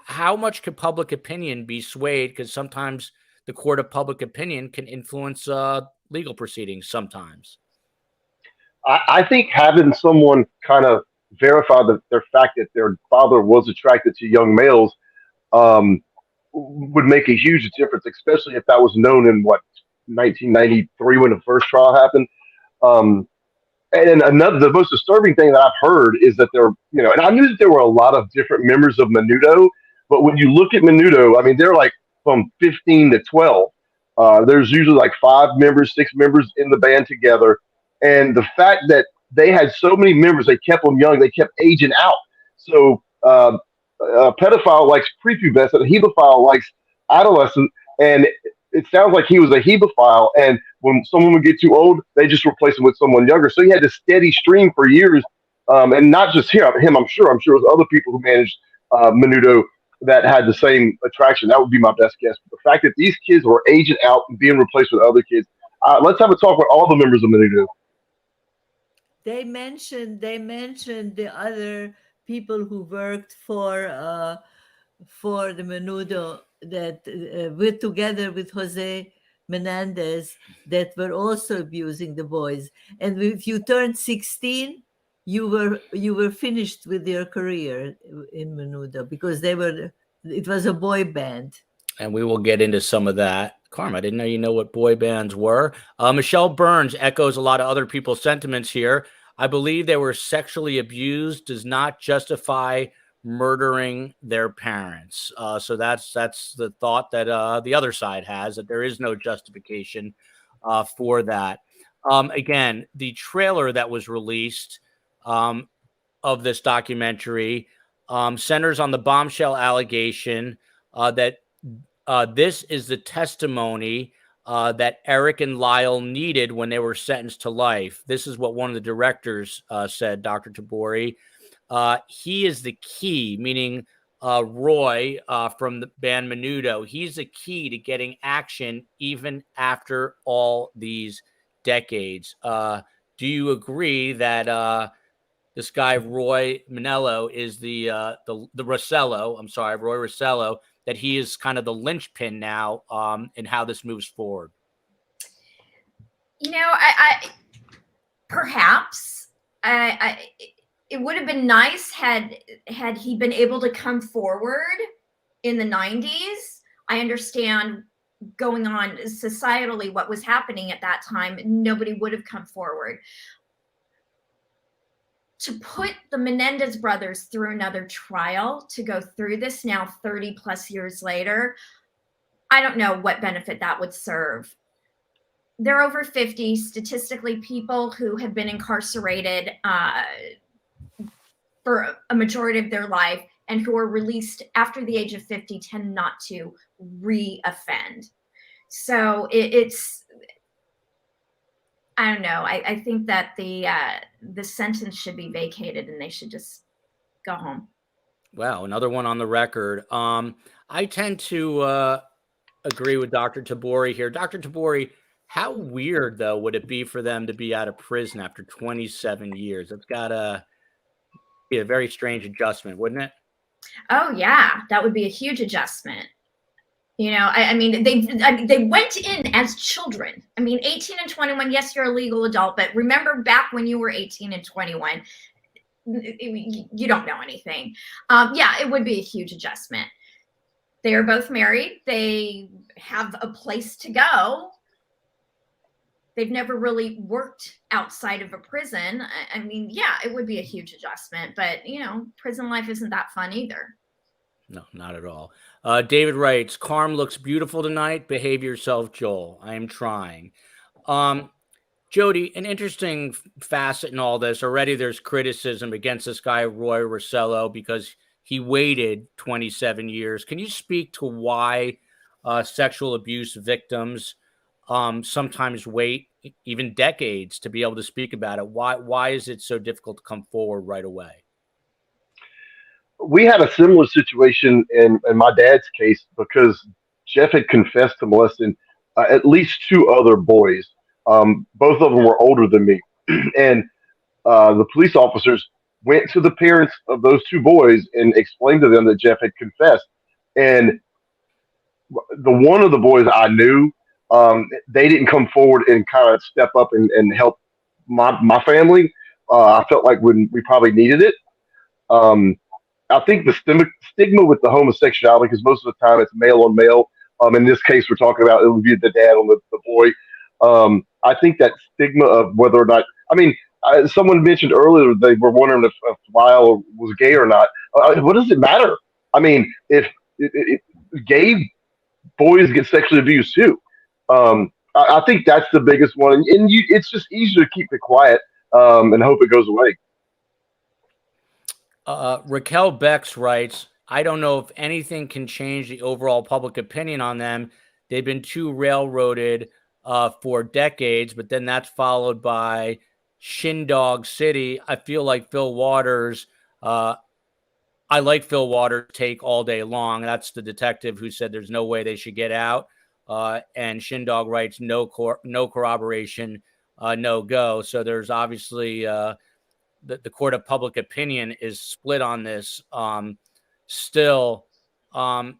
S1: How much could public opinion be swayed? Because sometimes the court of public opinion can influence legal proceedings sometimes.
S3: I think having someone kind of verify their fact that their father was attracted to young males would make a huge difference, especially if that was known in 1993 when the first trial happened. And the most disturbing thing that I've heard is that and I knew that there were a lot of different members of Menudo, but when you look at Menudo, I mean, they're like from 15 to 12. There's usually like 5 members, 6 members in the band together. And the fact that they had so many members, they kept them young, they kept aging out. So a pedophile likes prepubescent, a hebephile likes adolescent, and it sounds like he was a hebephile, and when someone would get too old, they just replace him with someone younger. So he had this steady stream for years, and not just him. I'm sure it was other people who managed Menudo that had the same attraction. That would be my best guess. But the fact that these kids were aging out and being replaced with other kids, let's have a talk with all the members of Menudo.
S5: They mentioned the other people who worked for the Menudo that were together with Jose Menendez that were also abusing the boys. And if you turned 16, you were finished with your career in Menudo because they were It was a boy band.
S1: And we will get into some of that. Carmen, I didn't know you know what boy bands were. Michelle Burns echoes a lot of other people's sentiments here. I believe they were sexually abused does not justify murdering their parents. So that's the thought that the other side has, that there is no justification for that. Again, the trailer that was released of this documentary centers on the bombshell allegation that this is the testimony that Erik and Lyle needed when they were sentenced to life. This is what one of the directors said, Dr. Tabori. He is the key, meaning Roy from the band Menudo. He's the key to getting action even after all these decades. Do you agree that this guy Roy Rosselló is the Rosello? I'm sorry, Roy Rosselló. That he is kind of the linchpin now in how this moves forward.
S2: You know, I perhaps it would have been nice had he been able to come forward in the 90s. I understand going on societally what was happening at that time. Nobody would have come forward. To put the Menendez brothers through another trial, to go through this now 30 plus years later, I don't know what benefit that would serve. They're over 50. Statistically, people who have been incarcerated for a majority of their life and who are released after the age of 50 tend not to re-offend. So it's I don't know. I think that the sentence should be vacated and they should just go home.
S1: Wow, another one on the record. I tend to agree with Dr. Tabori here. Dr. Tabori, how weird, though, would it be for them to be out of prison after 27 years? It's got to be a very strange adjustment, wouldn't it?
S2: Oh, yeah. That would be a huge adjustment. You know, I mean, they went in as children. I mean, 18 and 21, yes, you're a legal adult, but remember back when you were 18 and 21, you don't know anything. Yeah, it would be a huge adjustment. They are both married. They have a place to go. They've never really worked outside of a prison. I mean, yeah, it would be a huge adjustment, but, you know, prison life isn't that fun either.
S1: No, not at all. David writes, Carm looks beautiful tonight. Behave yourself, Joel. I am trying. Jody, an interesting facet in all this. Already there's criticism against this guy, Roy Rosselló, because he waited 27 years. Can you speak to why sexual abuse victims sometimes wait even decades to be able to speak about it? Why is it so difficult to come forward right away?
S3: We had a similar situation in my dad's case because Jeff had confessed to molesting at least two other boys. Both of them were older than me. And the police officers went to the parents of those two boys and explained to them that Jeff had confessed. And the one of the boys I knew, they didn't come forward and kind of step up and help my family. I felt like when we probably needed it. I think the stigma with the homosexuality, because most of the time it's male on male. In this case, we're talking about it would be the dad on the boy. I think that stigma of whether or not, I mean, someone mentioned earlier they were wondering if Lyle was gay or not. What does it matter? I mean, if gay boys get sexually abused too. I think that's the biggest one, and it's just easier to keep it quiet and hope it goes away.
S1: Raquel Bex writes, I don't know if anything can change the overall public opinion on them. They've been too railroaded for decades, but then that's followed by Shindog City. I feel like Phil Waters. I like Phil Waters' take all day long. That's the detective who said there's no way they should get out. And Shindog writes, no corroboration, no go. So there's obviously the court of public opinion is split on this. Still, I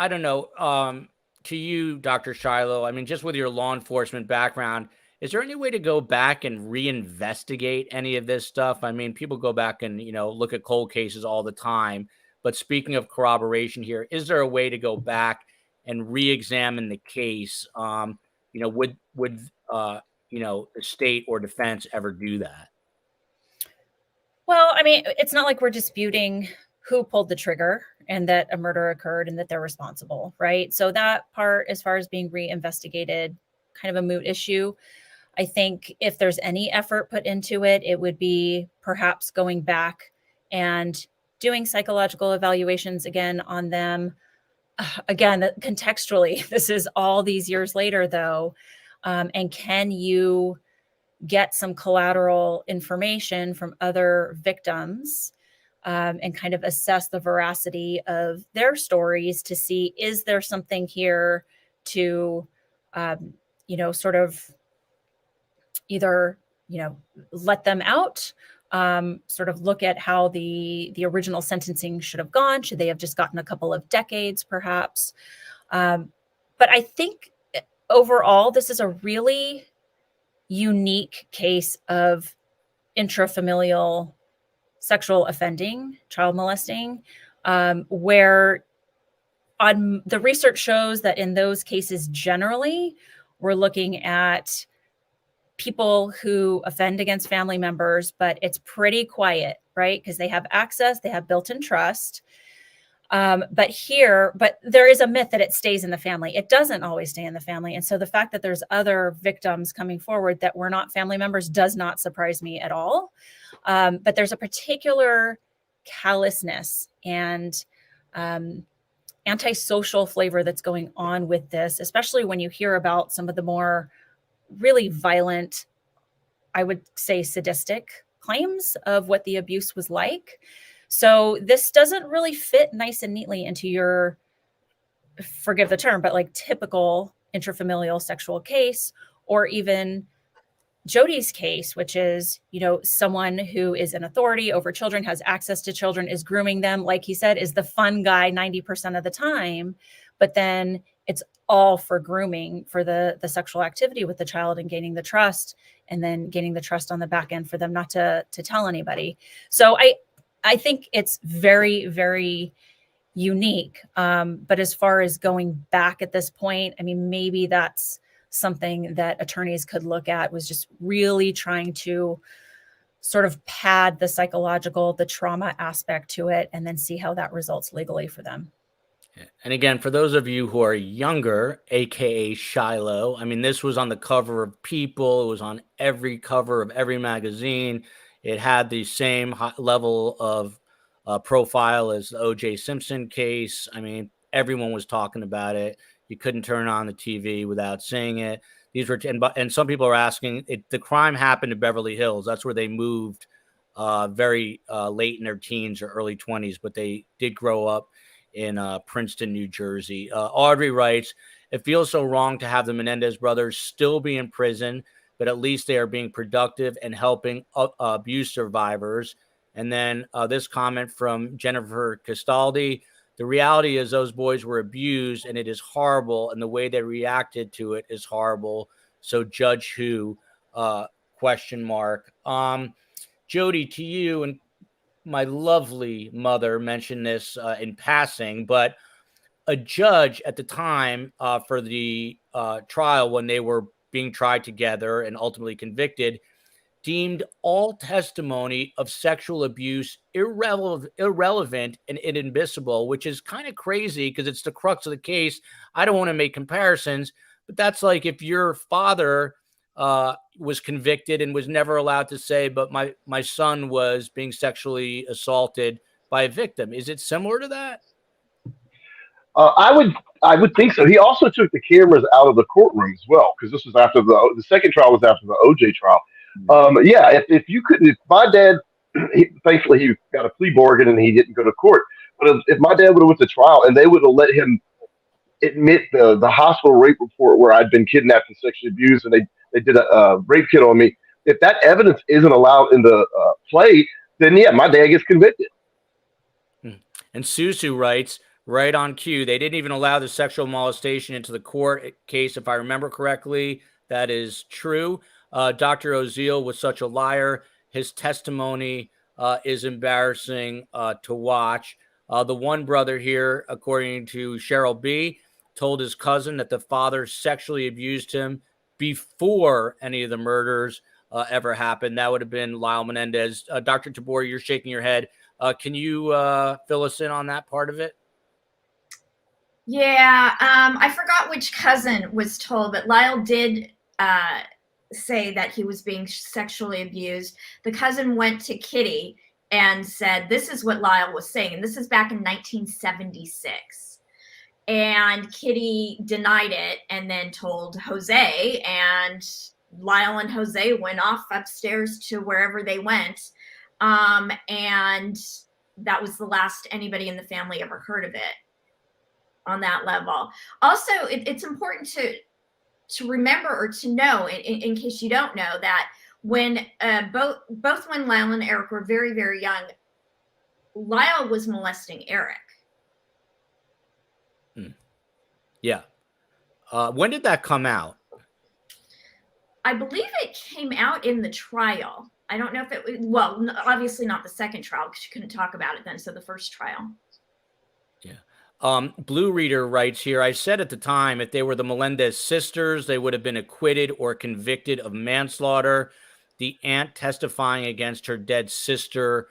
S1: don't know. To you, Dr. Shiloh, I mean, just with your law enforcement background, is there any way to go back and reinvestigate any of this stuff? I mean, people go back and, look at cold cases all the time, But speaking of corroboration here, is there a way to go back and re-examine the case? Would the state or defense ever do that?
S4: Well, I mean, it's not like we're disputing who pulled the trigger and that a murder occurred and that they're responsible, right? So that part, as far as being reinvestigated, kind of a moot issue. I think if there's any effort put into it, it would be perhaps going back and doing psychological evaluations again on them. Again, contextually, this is all these years later, though. And can you get some collateral information from other victims and kind of assess the veracity of their stories to see, is there something here to, sort of either, let them out, sort of look at how the original sentencing should have gone. Should they have just gotten a couple of decades, perhaps? But I think overall, this is a really unique case of intrafamilial sexual offending, child molesting, where on the research shows that in those cases, generally, we're looking at people who offend against family members, but it's pretty quiet, right? Because they have access, they have built-in trust. But there is a myth that it stays in the family. It doesn't always stay in the family. And so the fact that there's other victims coming forward that were not family members does not surprise me at all. But there's a particular callousness and antisocial flavor that's going on with this, especially when you hear about some of the more really violent, I would say sadistic claims of what the abuse was like. So this doesn't really fit nice and neatly into your, forgive the term, but like typical intrafamilial sexual case, or even Jody's case, which is, someone who is an authority over children, has access to children, is grooming them, like he said, is the fun guy 90% of the time. But then it's all for grooming, for the sexual activity with the child and gaining the trust, and then gaining the trust on the back end for them not to tell anybody. So I think it's very, very unique. But as far as going back at this point, I mean, maybe that's something that attorneys could look at, was just really trying to sort of pad the psychological, the trauma aspect to it, and then see how that results legally for them.
S1: And again, for those of you who are younger, AKA Shiloh, I mean, this was on the cover of People. It was on every cover of every magazine. It had the same level of profile as the O.J. Simpson case. I mean, everyone was talking about it. You couldn't turn on the TV without seeing it. These were, and some people are asking, the crime happened in Beverly Hills. That's where they moved very late in their teens or early 20s, but they did grow up in Princeton, New Jersey. Audrey writes, it feels so wrong to have the Menendez brothers still be in prison, but at least they are being productive and helping abuse survivors. And then this comment from Jennifer Castaldi, the reality is those boys were abused and it is horrible. And the way they reacted to it is horrible. So judge who, ? Jody, to you, and my lovely mother mentioned this in passing, but a judge at the time for the trial, when they were being tried together and ultimately convicted, deemed all testimony of sexual abuse irrelevant and inadmissible, which is kind of crazy because it's the crux of the case. I don't want to make comparisons, but that's like if your father was convicted and was never allowed to say, but my son was being sexually assaulted by a victim. Is it similar to that?
S3: I would think so. He also took the cameras out of the courtroom as well, because this was after the second trial was after the OJ trial. If my dad, thankfully he got a plea bargain and he didn't go to court. But if my dad would have went to trial and they would have let him admit the hospital rape report where I'd been kidnapped and sexually abused, and they did a rape kit on me, if that evidence isn't allowed in the play, then yeah, my dad gets convicted.
S1: And Susu writes, right on cue, they didn't even allow the sexual molestation into the court case, if I remember correctly. That is true. Dr. Oziel was such a liar. His testimony is embarrassing to watch. The one brother here, according to Cheryl B., told his cousin that the father sexually abused him before any of the murders ever happened. That would have been Lyle Menendez. Dr. Tabori, you're shaking your head. Can you fill us in on that part of it?
S2: Yeah, I forgot which cousin was told, but Lyle did say that he was being sexually abused. The cousin went to Kitty and said, this is what Lyle was saying. And this is back in 1976. And Kitty denied it and then told Jose, and Lyle and Jose went off upstairs to wherever they went. And that was the last anybody in the family ever heard of it on that level. Also, it's important to remember or to know, in case you don't know, that when both when Lyle and Erik were very, very young, Lyle was molesting Erik.
S1: Yeah. When did that come out?
S2: I believe it came out in the trial. I don't know if it was, well, obviously not the second trial because you couldn't talk about it then. So the first trial.
S1: Yeah. Blue Reader writes here, I said at the time, if they were the Melendez sisters, they would have been acquitted or convicted of manslaughter. The aunt testifying against her dead sister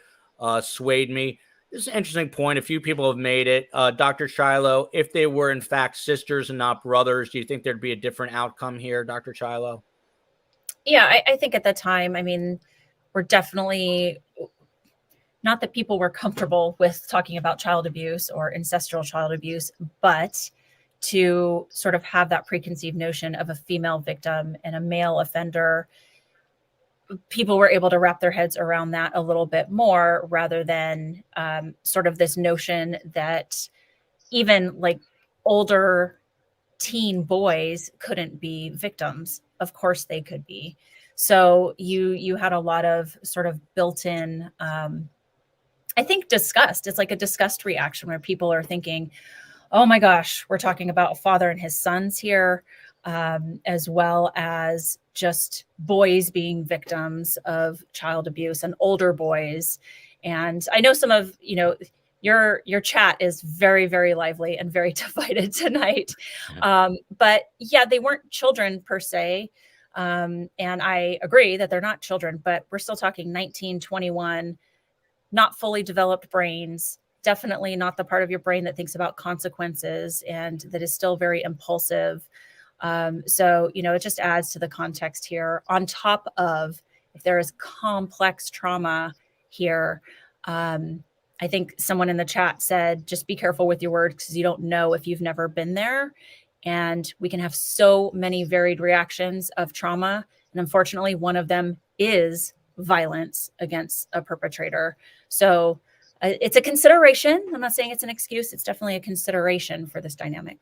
S1: swayed me. This is an interesting point. A few people have made it. Dr. Shiloh, if they were in fact sisters and not brothers, do you think there'd be a different outcome here, Dr. Shiloh?
S4: Yeah, I think at the time, I mean, we're definitely, not that people were comfortable with talking about child abuse or ancestral child abuse, but to sort of have that preconceived notion of a female victim and a male offender, people were able to wrap their heads around that a little bit more rather than sort of this notion that even like older teen boys couldn't be victims. Of course they could be. So you had a lot of sort of built-in, I think, disgust. It's like a disgust reaction where people are thinking, oh my gosh, we're talking about a father and his sons here, as well as just boys being victims of child abuse and older boys. And I know some of, your chat is very, very lively and very divided tonight. But yeah, they weren't children per se. And I agree that they're not children, but we're still talking 19, 21, not fully developed brains, definitely not the part of your brain that thinks about consequences and that is still very impulsive. So, it just adds to the context here on top of if there is complex trauma here. I think someone in the chat said, just be careful with your words because you don't know if you've never been there. And we can have so many varied reactions of trauma. And unfortunately, one of them is violence against a perpetrator. So it's a consideration. I'm not saying it's an excuse. It's definitely a consideration for this dynamic.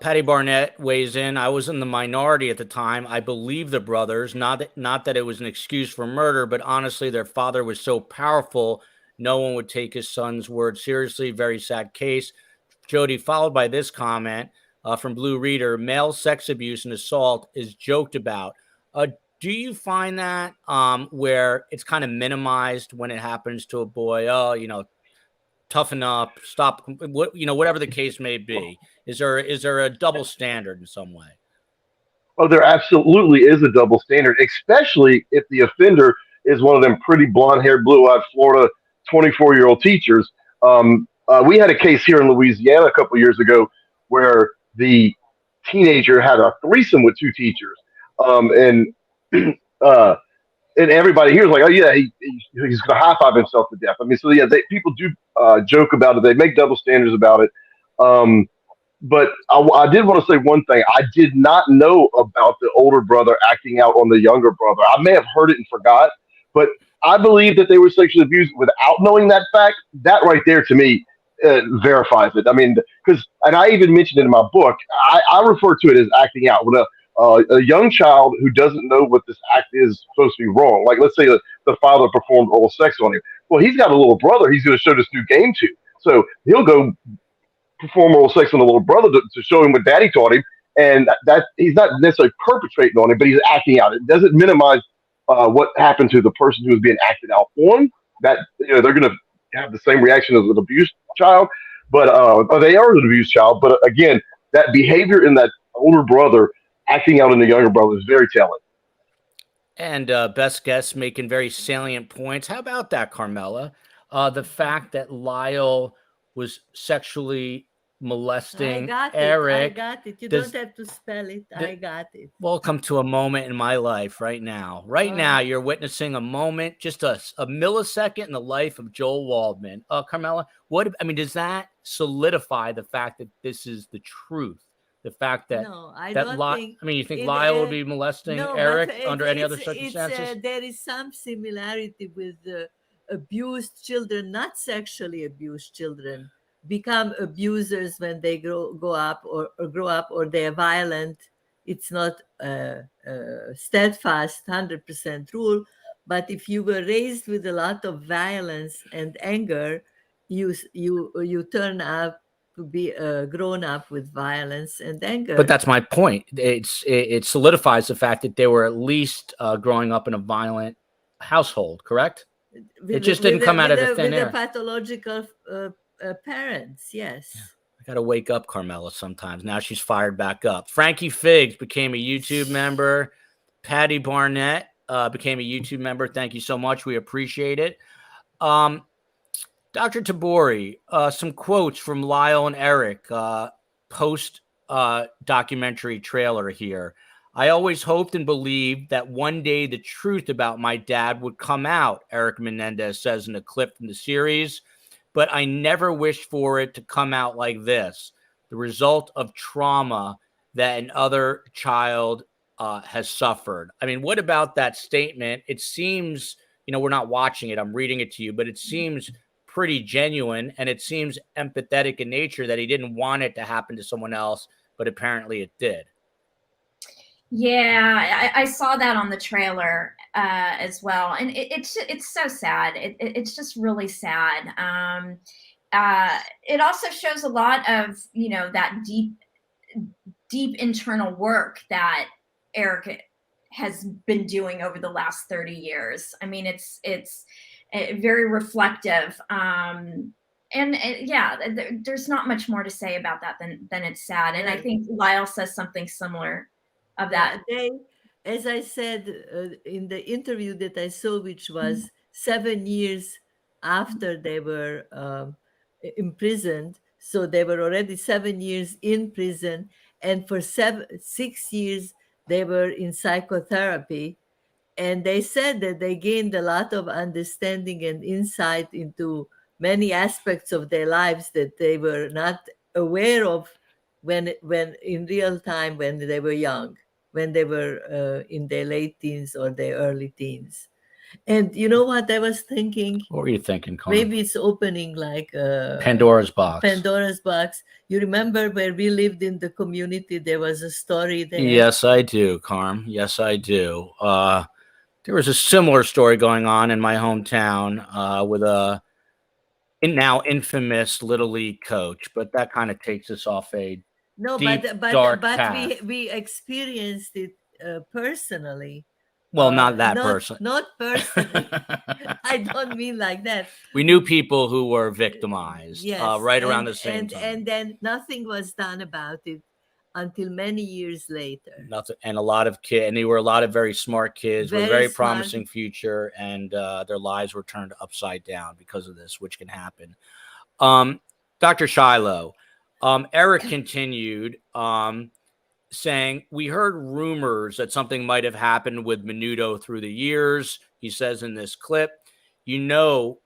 S1: Patty Barnett weighs in. I was in the minority at the time. I believe the brothers, not that it was an excuse for murder, but honestly, their father was so powerful, no one would take his son's word seriously. Very sad case. Jody, followed by this comment from Blue Reader, male sex abuse and assault is joked about. Do you find that where it's kind of minimized when it happens to a boy? Oh, toughen up, stop, whatever the case may be. Is there a double standard in some way?
S3: Oh, there absolutely is a double standard, especially if the offender is one of them pretty blonde-haired, blue-eyed Florida 24-year-old teachers. We had a case here in Louisiana a couple years ago where the teenager had a threesome with two teachers, and everybody here is like, oh yeah, he's going to high-five himself to death. I mean, so yeah, people do joke about it. They make double standards about it. But I did want to say one thing. I did not know about the older brother acting out on the younger brother. I may have heard it and forgot, but I believe that they were sexually abused without knowing that fact. That right there to me verifies it. I mean, and I even mentioned it in my book, I refer to it as acting out. When a young child who doesn't know what this act is supposed to be wrong, like let's say the father performed oral sex on him. Well, he's got a little brother he's going to show this new game to. So he'll go perform oral sex on the little brother to show him what daddy taught him. And that he's not necessarily perpetrating on it, but he's acting out. It doesn't minimize what happened to the person who was being acted out on. That they're going to have the same reaction as an abused child, but or they are an abused child. But again, that behavior in that older brother acting out in the younger brother is very telling.
S1: And best guests making very salient points. How about that, Carmella? The fact that Lyle was sexually molesting Erik.
S5: I got it. You
S1: Does-
S5: don't have to spell it. I got it.
S1: Welcome to a moment in my life right now. Right now, you're witnessing a moment, just a millisecond in the life of Joel Waldman. Carmella, does that solidify the fact that this is the truth? The fact that
S5: no, I don't think.
S1: you think Lyle would be molesting Erik under any other circumstances?
S5: There is some similarity with abused children, not sexually abused children, become abusers when they grow up or they're violent. It's not a steadfast 100% rule, but if you were raised with a lot of violence and anger, you turn out to be grown up with violence and anger.
S1: But that's my point. It solidifies the fact that they were at least growing up in a violent household, correct? It just didn't come out of the thin air.
S5: With the pathological parents, yes.
S1: Yeah. I got to wake up Carmella sometimes. Now she's fired back up. Frankie Figs became a YouTube member. Patty Barnett became a YouTube member. Thank you so much. We appreciate it. Dr. Tabori, some quotes from Lyle and Erik post documentary trailer here. I always hoped and believed that one day the truth about my dad would come out, Erik Menendez says in a clip from the series, but I never wished for it to come out like this, the result of trauma that another child has suffered. I mean, what about that statement? It seems, we're not watching it, I'm reading it to you, but it seems pretty genuine, and it seems empathetic in nature that he didn't want it to happen to someone else, but apparently it did.
S2: Yeah, I saw that on the trailer as well, and it's so sad. It's just really sad. It also shows a lot of that deep internal work that Erik has been doing over the last 30 years. I mean, it's very reflective. There's not much more to say about that than it's sad. And I think Lyle says something similar of that.
S5: As I said in the interview that I saw, which was 7 years after they were imprisoned, so they were already 7 years in prison, and for 6 years they were in psychotherapy. And they said that they gained a lot of understanding and insight into many aspects of their lives that they were not aware of when in real time when they were young, when they were in their late teens or their early teens. And you know what I was thinking?
S1: What were you thinking, Carmen?
S5: Maybe it's opening like
S1: Pandora's box.
S5: Pandora's box. You remember where we lived in the community? There was a story there.
S1: Yes, I do, Carm. Yes, I do. There was a similar story going on in my hometown with a now infamous Little League coach, but that kind of takes us off a dark path.
S5: we experienced it personally.
S1: Well, not that person.
S5: Not personally. I don't mean like that.
S1: We knew people who were victimized around the same time.
S5: And then nothing was done about it until many years later.
S1: Nothing, and a lot of kids, and they were a lot of very smart kids with a very promising future, and their lives were turned upside down because of this, which can happen. Dr. Shiloh, Erik continued saying, we heard rumors that something might have happened with Menudo through the years. He says in this clip, you know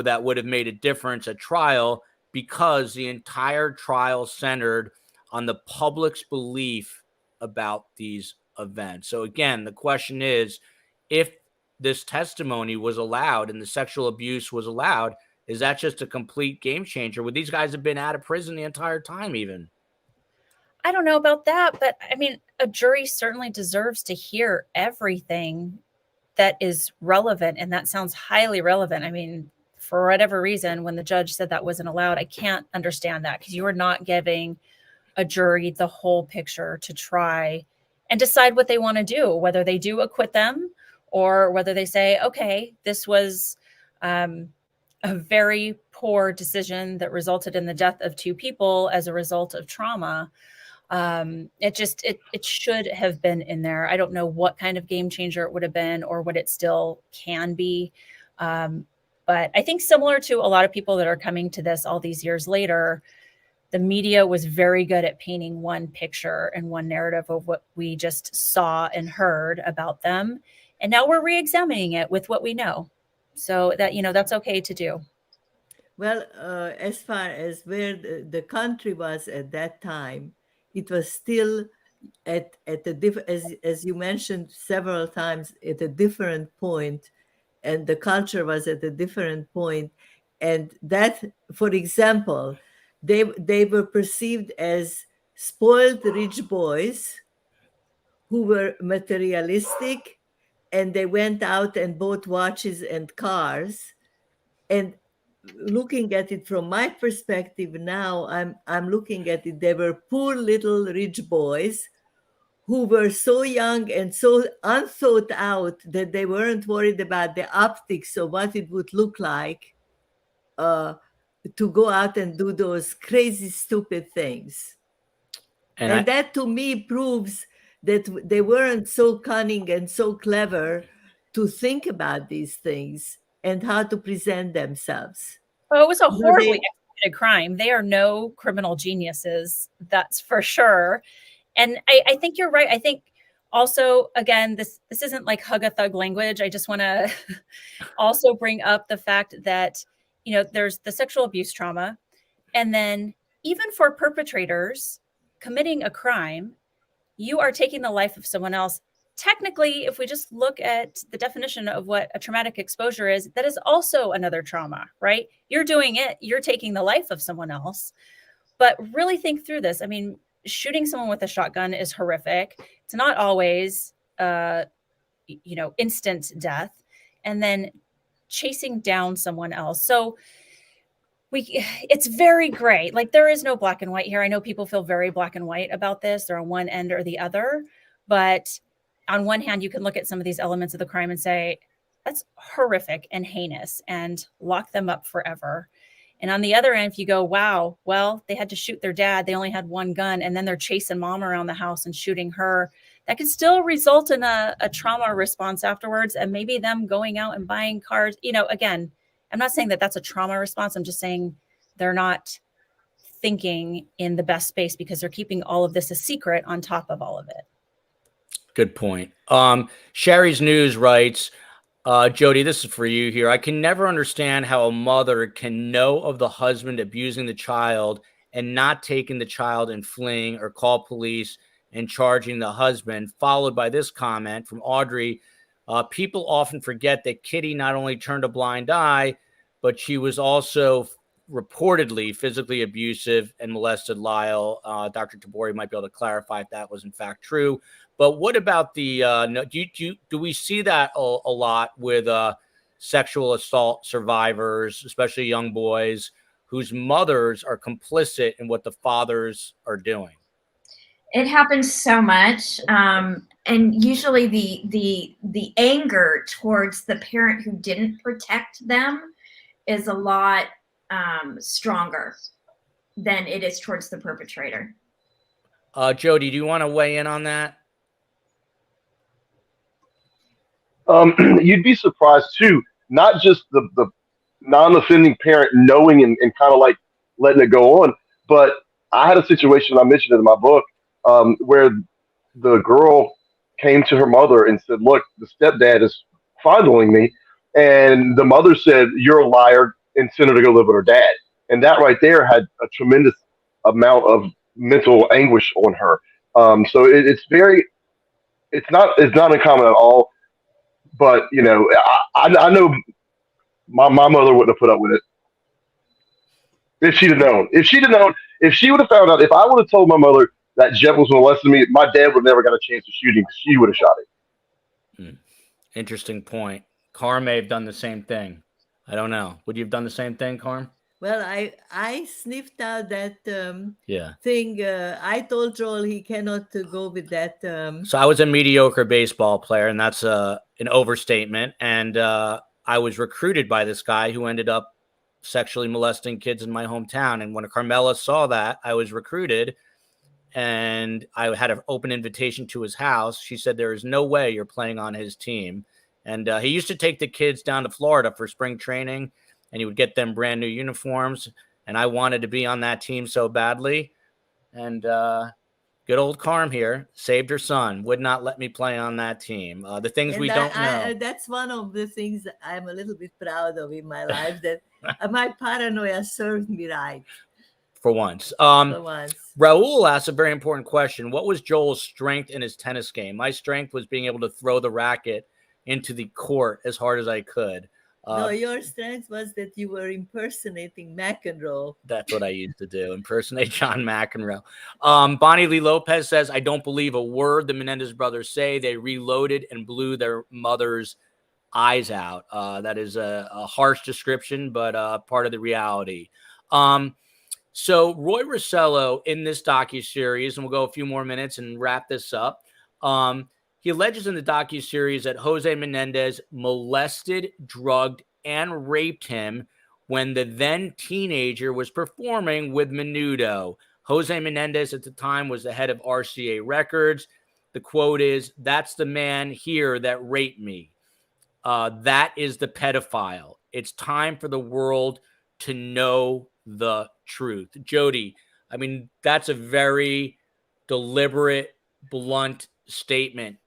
S1: that would have made a difference at trial because the entire trial centered on the public's belief about these events. So again, the question is, if this testimony was allowed and the sexual abuse was allowed, is that just a complete game changer? Would these guys have been out of prison the entire time even?
S4: I don't know about that, but I mean, a jury certainly deserves to hear everything that is relevant, and that sounds highly relevant. I mean, for whatever reason, when the judge said that wasn't allowed, I can't understand that, because you are not giving a jury the whole picture to try and decide what they want to do, whether they do acquit them or whether they say, okay, this was a very poor decision that resulted in the death of 2 people as a result of trauma. It should have been in there. I don't know what kind of game changer it would have been or what it still can be. But I think similar to a lot of people that are coming to this all these years later, the media was very good at painting one picture and one narrative of what we just saw and heard about them. And now we're re-examining it with what we know. So that, that's okay to do.
S5: Well, as far as where the country was at that time, it was still at a as you mentioned several times, at a different point, and the culture was at a different point. And that, for example, they were perceived as spoiled rich boys who were materialistic, and they went out and bought watches and cars. And looking at it from my perspective now, I'm looking at it, they were poor little rich boys who were so young and so unthought out that they weren't worried about the optics of what it would look like to go out and do those crazy, stupid things. And that to me proves that they weren't so cunning and so clever to think about these things and how to present themselves.
S4: Oh, it was a horribly executed crime. They are no criminal geniuses, that's for sure. And I think you're right. I think also, again, this isn't like hug a thug language. I just want to also bring up the fact that, there's the sexual abuse trauma. And then even for perpetrators committing a crime, you are taking the life of someone else. Technically, if we just look at the definition of what a traumatic exposure is, that is also another trauma, right? You're doing it, you're taking the life of someone else. But really think through this. I mean, shooting someone with a shotgun is horrific. It's not always, instant death. And then chasing down someone else. So it's very gray. Like, there is no black and white here. I know people feel very black and white about this. They're on one end or the other. But on one hand, you can look at some of these elements of the crime and say, that's horrific and heinous, and lock them up forever. And on the other end, if you go, wow, well, they had to shoot their dad, they only had one gun, and then they're chasing mom around the house and shooting her, that could still result in a trauma response afterwards, and maybe them going out and buying cars. Again, I'm not saying that that's a trauma response. I'm just saying they're not thinking in the best space because they're keeping all of this a secret on top of all of it.
S1: Good point. Sherry's News writes, Jody, this is for you here. I can never understand how a mother can know of the husband abusing the child and not taking the child and fleeing, or call police and charging the husband. Followed by this comment from Audrey. People often forget that Kitty not only turned a blind eye, but she was also reportedly physically abusive and molested Lyle. Dr. Tabori might be able to clarify if that was in fact true. But what about the, do we see that a lot with sexual assault survivors, especially young boys whose mothers are complicit in what the fathers are doing?
S2: It happens so much. And usually the anger towards the parent who didn't protect them is a lot stronger than it is towards the perpetrator.
S1: Jody, do you want to weigh in on that?
S3: You'd be surprised too, not just the non-offending parent knowing and kind of like letting it go on, but I had a situation, I mentioned it in my book, where the girl came to her mother and said, look, the stepdad is fondling me. And the mother said, you're a liar, and sent her to go live with her dad. And that right there had a tremendous amount of mental anguish on her. So it's not uncommon at all. But, I know my mother wouldn't have put up with it if she'd have known. If she would have found out, if I would have told my mother that Jeff was molesting me, my dad would never got a chance to shoot him. She would have shot him.
S1: Interesting point. Carm may have done the same thing. I don't know. Would you have done the same thing, Carm?
S5: Well, I sniffed out that thing. I told Joel he cannot go with that.
S1: So I was a mediocre baseball player, and that's an overstatement. And I was recruited by this guy who ended up sexually molesting kids in my hometown. And when Carmella saw that, I was recruited and I had an open invitation to his house. She said, there is no way you're playing on his team. And he used to take the kids down to Florida for spring training, and he would get them brand new uniforms. And I wanted to be on that team so badly. And good old Carm here saved her son, would not let me play on that team. The things we don't know.
S5: That's one of the things that I'm a little bit proud of in my life, that my paranoia served me right.
S1: For once.
S5: For once.
S1: Raul asked a very important question. What was Joel's strength in his tennis game? My strength was being able to throw the racket into the court as hard as I could.
S5: No, your strength was that you were impersonating McEnroe.
S1: That's what I used to do, impersonate John McEnroe. Bonnie Lee Lopez says, I don't believe a word the Menendez brothers say. They reloaded and blew their mother's eyes out. That is a harsh description, but part of the reality. So Roy Rosselló in this docuseries, and we'll go a few more minutes and wrap this up. He alleges in the docuseries that Jose Menendez molested, drugged, and raped him when the then teenager was performing with Menudo. Jose Menendez at the time was the head of RCA Records. The quote is, that's the man here that raped me. That is the pedophile. It's time for the world to know the truth. Jody, I mean, that's a very deliberate, blunt statement.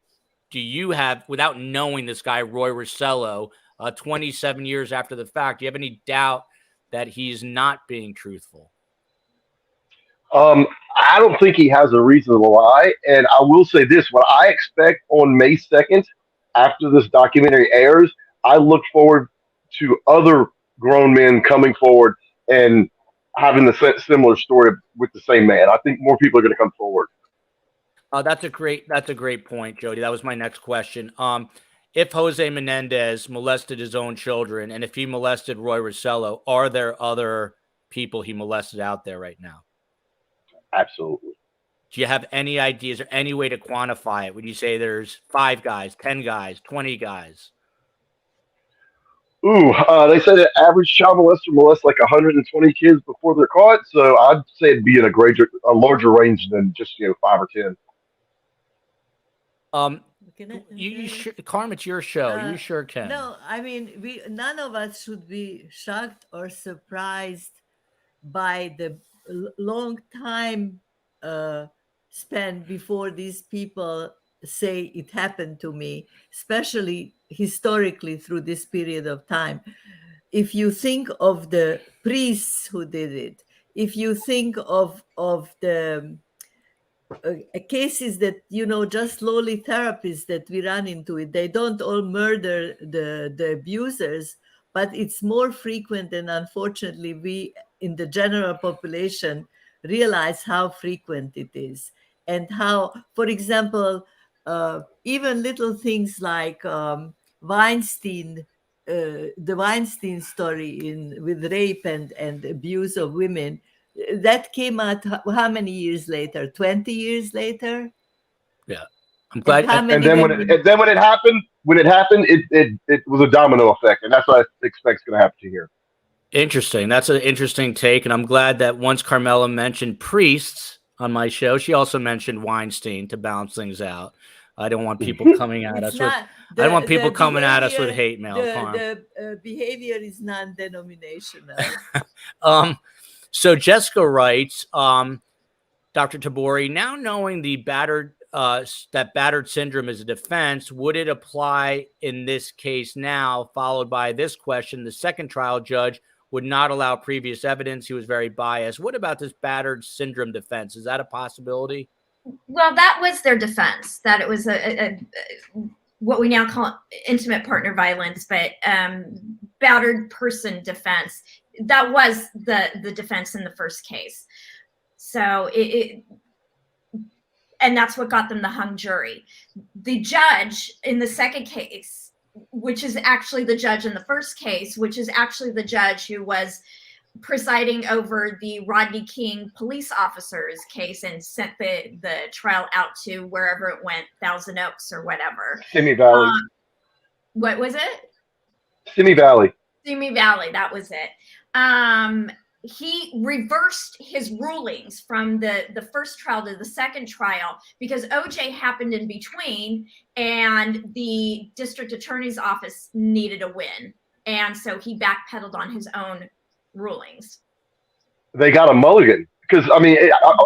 S1: Do you have, without knowing this guy, Roy Rosselló, 27 years after the fact, do you have any doubt that he's not being truthful?
S3: I don't think he has a reason to lie. And I will say this, what I expect on May 2nd, after this documentary airs, I look forward to other grown men coming forward and having the similar story with the same man. I think more people are going to come forward.
S1: That's a great point, Jody. That was my next question. If Jose Menendez molested his own children, and if he molested Roy Rosselló, are there other people he molested out there right now?
S3: Absolutely.
S1: Do you have any ideas or any way to quantify it? Would you say there's 5 guys, 10 guys, 20 guys?
S3: They say that average child molester molests like 120 kids before they're caught. So I'd say it'd be in a larger range than just 5 or 10.
S1: Carmen, it's your show. You sure can.
S5: No, I mean, none of us should be shocked or surprised by the long time spent before these people say it happened to me, especially historically through this period of time. If you think of the priests who did it, if you think of the cases that, just lowly therapists that we run into it, they don't all murder the abusers, but it's more frequent, and unfortunately we in the general population realize how frequent it is, and how, for example, even little things like Weinstein, the Weinstein story with rape and abuse of women, that came out how many years later? 20 years later?
S1: Yeah. I'm glad.
S3: And then when it happened, it was a domino effect, and that's what I expect is going to happen to here.
S1: Interesting. That's an interesting take, and I'm glad that once Carmella mentioned priests on my show, she also mentioned Weinstein to balance things out. I don't want people coming at us with. I don't want people coming at us with hate mail.
S5: The behavior is non-denominational.
S1: So Jessica writes, Dr. Tabori, now knowing the battered syndrome is a defense, would it apply in this case now? Followed by this question: the second trial judge would not allow previous evidence. He was very biased. What about this battered syndrome defense? Is that a possibility?
S2: Well, that was their defense, that it was a what we now call intimate partner violence, but battered person defense. That was the defense in the first case. So and that's what got them the hung jury. The judge in the second case, which is actually the judge in the first case, which is actually the judge who was presiding over the Rodney King police officers case and sent the trial out to wherever it went, Thousand Oaks or whatever.
S3: Simi Valley.
S2: What was it?
S3: Simi Valley.
S2: Simi Valley, that was it. he reversed his rulings from the first trial to the second trial because OJ happened in between, and the district attorney's office needed a win, and so he backpedaled on his own rulings.
S3: They got a mulligan because I mean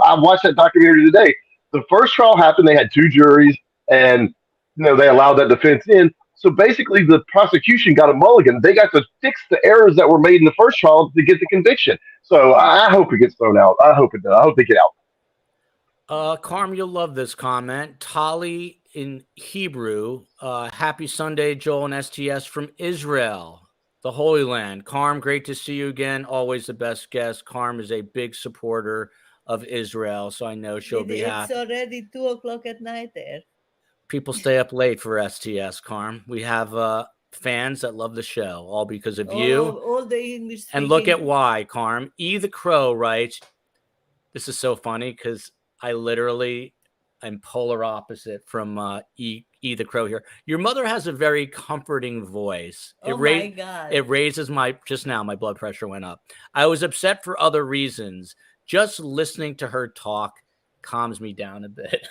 S3: I watched that documentary today. The first trial happened; they had two juries, and they allowed that defense in. So basically, the prosecution got a mulligan. They got to fix the errors that were made in the first trial to get the conviction. So I hope it gets thrown out. I hope it does. I hope they get out.
S1: Carm, you'll love this comment. Tali in Hebrew. Happy Sunday, Joel and STS from Israel, the Holy Land. Carm, great to see you again. Always the best guest. Carm is a big supporter of Israel, so I know she'll be happy.
S5: It's already 2:00 at night there.
S1: People stay up late for STS, Carm. We have fans that love the show, all because of you.
S5: All the English speaking.
S1: And look at why, Carm. E the Crow writes, this is so funny because I literally am polar opposite from E the Crow here. Your mother has a very comforting voice.
S5: My God.
S1: It raises just now my blood pressure went up. I was upset for other reasons. Just listening to her talk calms me down a bit.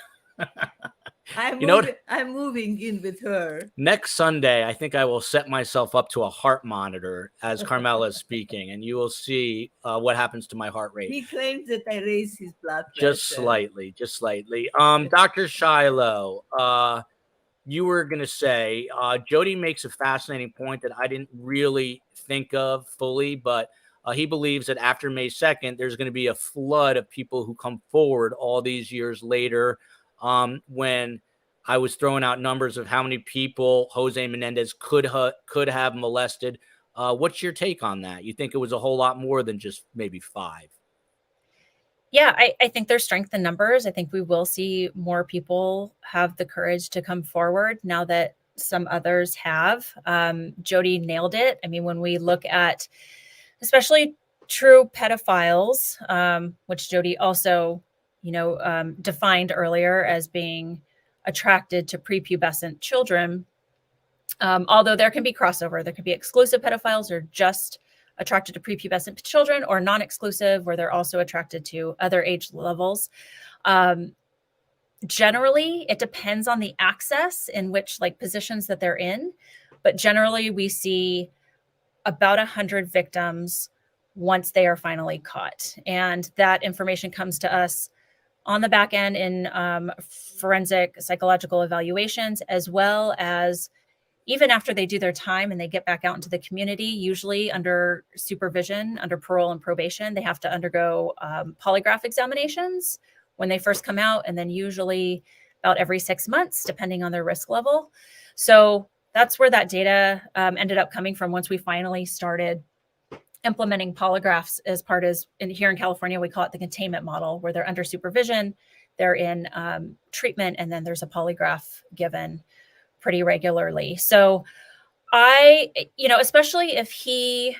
S5: I'm moving in with her.
S1: Next Sunday, I think I will set myself up to a heart monitor as Carmella is speaking, and you will see what happens to my heart rate.
S5: He claims that I raised his blood pressure.
S1: Just slightly. Dr. Shiloh, you were going to say, Jody makes a fascinating point that I didn't really think of fully, but he believes that after May 2nd, there's going to be a flood of people who come forward all these years later. When I was throwing out numbers of how many people Jose Menendez could have molested. What's your take on that? You think it was a whole lot more than just maybe 5?
S4: Yeah, I think there's strength in numbers. I think we will see more people have the courage to come forward now that some others have. Jody nailed it. I mean, when we look at especially true pedophiles, which Jody also defined earlier as being attracted to prepubescent children. Although there can be crossover, there can be exclusive pedophiles or just attracted to prepubescent children, or non-exclusive where they're also attracted to other age levels. Generally, it depends on the access in which positions that they're in, but generally we see about 100 victims once they are finally caught. And that information comes to us on the back end in forensic psychological evaluations, as well as even after they do their time and they get back out into the community, usually under supervision, under parole and probation, they have to undergo polygraph examinations when they first come out, and then usually about every 6 months, depending on their risk level. So that's where that data ended up coming from once we finally started implementing polygraphs as part of, here in California, we call it the containment model, where they're under supervision, they're in treatment, and then there's a polygraph given pretty regularly. So especially if he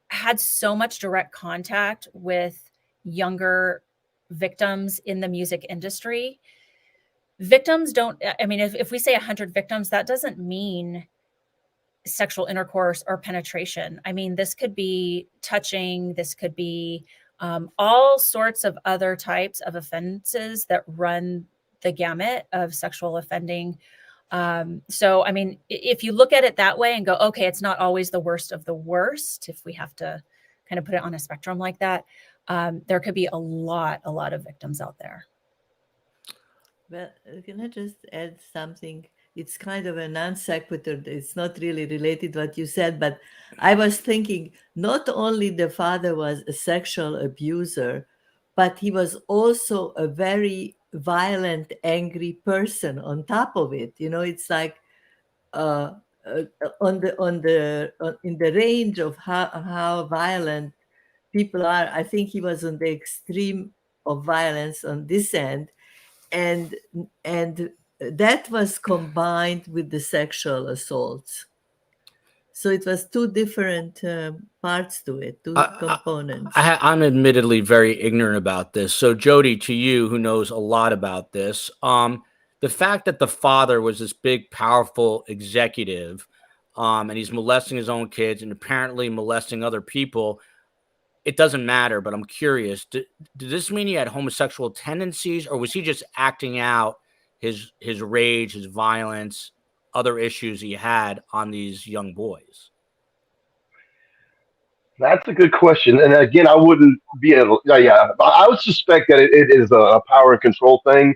S4: had so much direct contact with younger victims in the music industry, victims don't, if we say 100 victims, that doesn't mean sexual intercourse or penetration. This could be touching, this could be all sorts of other types of offenses that run the gamut of sexual offending. So, if you look at it that way and go, okay, it's not always the worst of the worst, if we have to kind of put it on a spectrum like that, there could be a lot of victims out there.
S5: Well, can I just add something? It's kind of a non sequitur. It's not really related to what you said, but I was thinking not only the father was a sexual abuser, but he was also a very violent, angry person on top of it. It's like in the range of how violent people are. I think he was on the extreme of violence on this end, and that was combined with the sexual assaults. So it was two different parts to it, two components.
S1: I'm admittedly very ignorant about this. So Jody, to you, who knows a lot about this, the fact that the father was this big, powerful executive, and he's molesting his own kids and apparently molesting other people, it doesn't matter, but I'm curious. Did this mean he had homosexual tendencies, or was he just acting out his rage, his violence, other issues he had on these young boys?
S3: That's a good question. And again, I wouldn't be able, yeah, I would suspect that it is a power and control thing,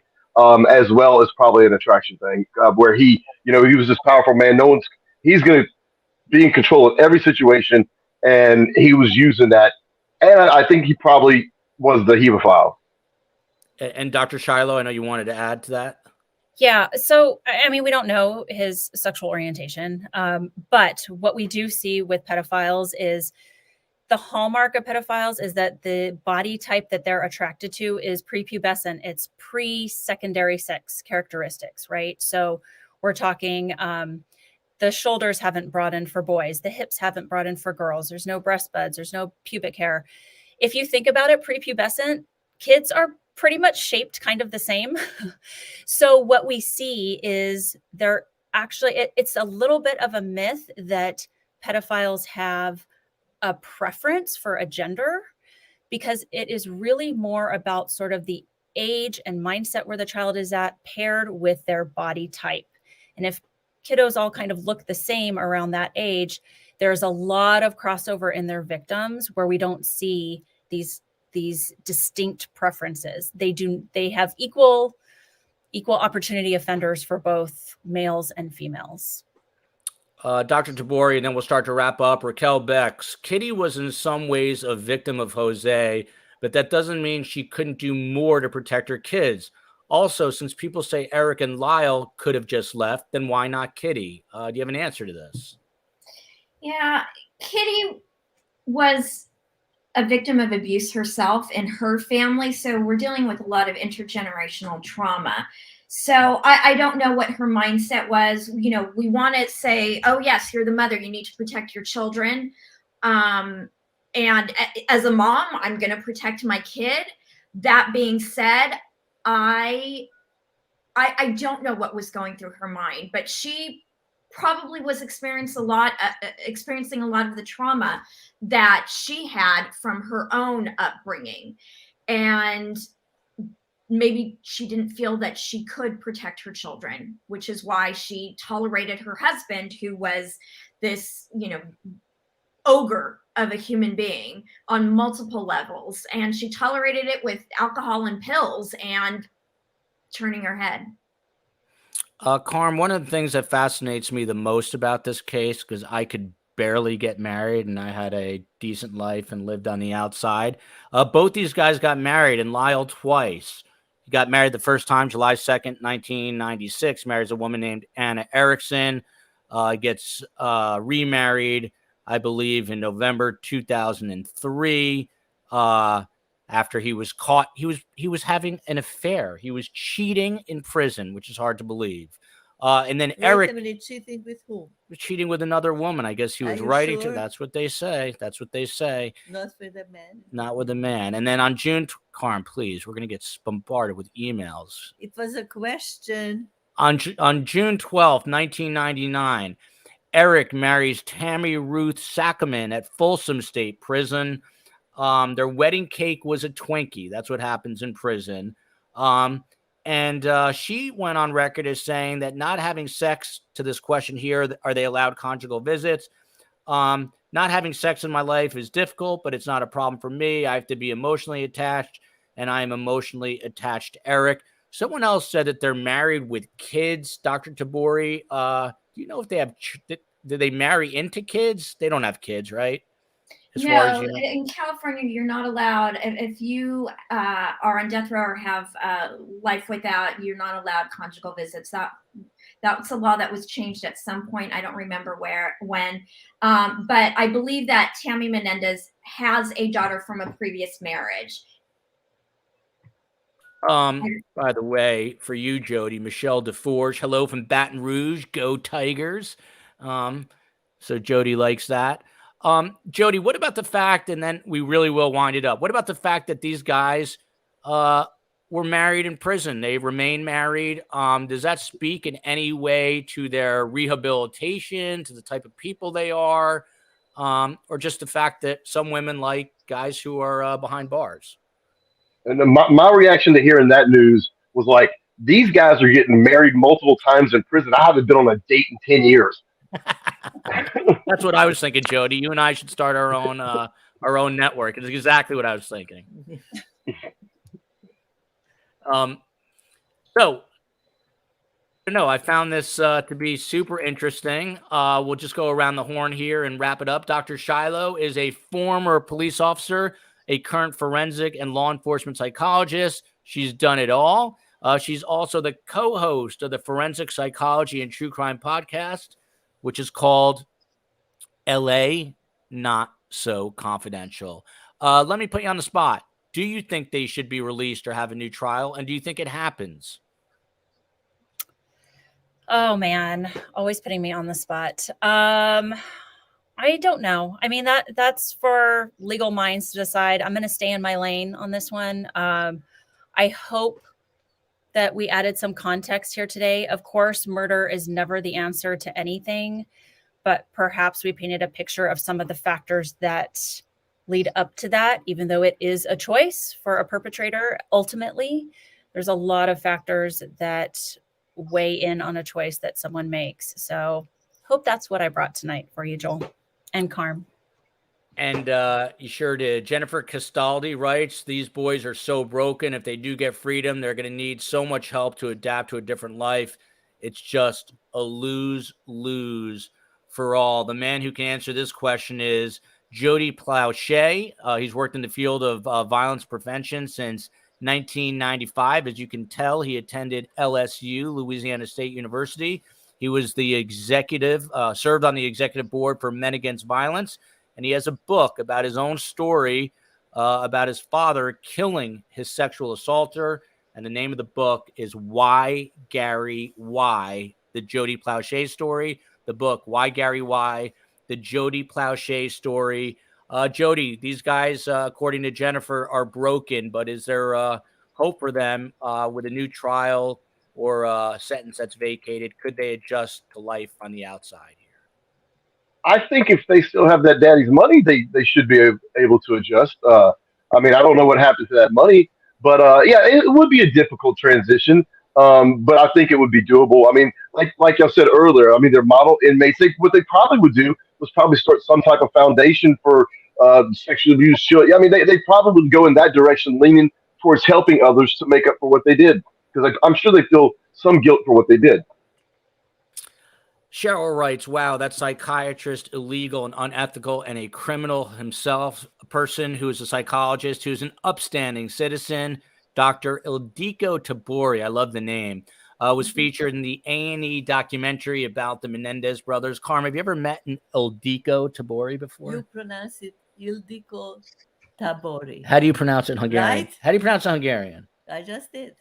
S3: as well as probably an attraction thing, where he was this powerful man. He's going to be in control of every situation, and he was using that. And I think he probably was the hemophile.
S1: And Dr. Shiloh, I know you wanted to add to that.
S4: Yeah. So, I mean, we don't know his sexual orientation, but what we do see with pedophiles is the hallmark of pedophiles is that the body type that they're attracted to is prepubescent. It's pre-secondary sex characteristics, right? So we're talking the shoulders haven't broadened for boys. The hips haven't broadened for girls. There's no breast buds. There's no pubic hair. If you think about it, prepubescent kids are pretty much shaped kind of the same. So what we see is they're actually, it's a little bit of a myth that pedophiles have a preference for a gender, because it is really more about sort of the age and mindset where the child is at paired with their body type. And if kiddos all kind of look the same around that age, there's a lot of crossover in their victims where we don't see these distinct preferences. They have equal opportunity offenders for both males and females.
S1: Dr. Tabori, and then we'll start to wrap up. Raquel Becks, Kitty was in some ways a victim of Jose, but that doesn't mean she couldn't do more to protect her kids. Also, since people say Erik and Lyle could have just left, then why not Kitty? Do you have an answer to this?
S2: Yeah, Kitty was a victim of abuse herself in her family, so we're dealing with a lot of intergenerational trauma. So I don't know what her mindset was. You know, we want to say, oh, yes, you're the mother. You need to protect your children. And as a mom, I'm going to protect my kid. That being said, I don't know what was going through her mind, but she probably was experiencing a lot of the trauma that she had from her own upbringing. And maybe she didn't feel that she could protect her children, which is why she tolerated her husband, who was this, ogre of a human being on multiple levels. And she tolerated it with alcohol and pills and turning her head.
S1: Carm, one of the things that fascinates me the most about this case, because I could barely get married and I had a decent life and lived on the outside. Both these guys got married, and Lyle twice. He got married the first time, July 2nd, 1996, marries a woman named Anna Eriksson, gets remarried, I believe, in November 2003. After he was caught, he was having an affair. He was cheating in prison, which is hard to believe. And then Erik
S5: cheating with whom?
S1: Was cheating with another woman. I guess he was writing to. That's what they say. That's what they say.
S5: Not with a man.
S1: Not with a man. And then on Carm, please, we're gonna get bombarded with emails.
S5: It was a question.
S1: On June 12th, 1999, Erik marries Tammy Ruth Sackerman at Folsom State Prison. Their wedding cake was a Twinkie. That's what happens in prison. And she went on record as saying that not having sex, to this question here, are they allowed conjugal visits? Not having sex in my life is difficult, but it's not a problem for me. I have to be emotionally attached, and I am emotionally attached to Erik. Someone else said that they're married with kids. Dr. Tabori, do you know if they have, did they marry into kids? They don't have kids, right?
S2: No, in California, you're not allowed. If you are on death row or have life without, you're not allowed conjugal visits. That's a law that was changed at some point. I don't remember when. But I believe that Tammy Menendez has a daughter from a previous marriage.
S1: By the way, for you, Jody, Michelle DeForge, hello from Baton Rouge, go Tigers. So Jody likes that. Jody, what about the fact, and then we really will wind it up. What about the fact that these guys were married in prison. They remain married. Does that speak in any way to their rehabilitation, to the type of people they are, or just the fact that some women like guys who are behind bars?
S3: And then my reaction to hearing that news was like, these guys are getting married multiple times in prison. I haven't been on a date in 10 years.
S1: That's what I was thinking, Jody. You and I should start our own network. It's exactly what I was thinking. So, no, I found this to be super interesting. We'll just go around the horn here and wrap it up. Dr. Shiloh is a former police officer, a current forensic and law enforcement psychologist. She's done it all. She's also the co-host of the Forensic Psychology and True Crime podcast, which is called LA Not So Confidential. Let me put you on the spot. Do you think they should be released or have a new trial? And do you think it happens?
S4: Oh man, always putting me on the spot. I don't know. I mean, that's for legal minds to decide. I'm going to stay in my lane on this one. I hope that we added some context here today. Of course, murder is never the answer to anything, but perhaps we painted a picture of some of the factors that lead up to that, even though it is a choice for a perpetrator. Ultimately, there's a lot of factors that weigh in on a choice that someone makes. So hope that's what I brought tonight for you, Joel and Carm.
S1: And you sure did. Jennifer Castaldi writes, these boys are so broken. If they do get freedom, they're going to need so much help to adapt to a different life. It's just a lose-lose for all. The man who can answer this question is Jody Plauché. He's worked in the field of violence prevention since 1995. As you can tell, he attended LSU, Louisiana State University. He was the executive, served on the executive board for Men Against Violence. And he has a book about his own story, about his father killing his sexual assaulter. And the name of the book is Why, Gary, Why? The Jody Plauché Story. The book, Why, Gary, Why? The Jody Plauché Story. Jody, these guys, according to Jennifer, are broken. But is there hope for them with a new trial or a sentence that's vacated? Could they adjust to life on the outside here?
S3: I think if they still have that daddy's money, they should be able to adjust. I mean, I don't know what happened to that money, but yeah, it would be a difficult transition. But I think it would be doable. I mean, like I said earlier, I mean, they're model inmates. What they probably would do was probably start some type of foundation for sexual abuse. I mean, they probably would go in that direction, leaning towards helping others to make up for what they did. Because I'm sure they feel some guilt for what they did.
S1: Cheryl writes, wow, that psychiatrist, illegal and unethical, and a criminal himself, a person who is a psychologist, who's an upstanding citizen, Dr. Ildiko Tabori, I love the name, was featured in the A&E documentary about the Menendez brothers. Carmen, have you ever met an Ildiko Tabori before?
S5: You pronounce it Ildiko Tabori.
S1: How do you pronounce it in Hungarian?
S5: Right?
S1: How do you pronounce it in Hungarian?
S5: I just did.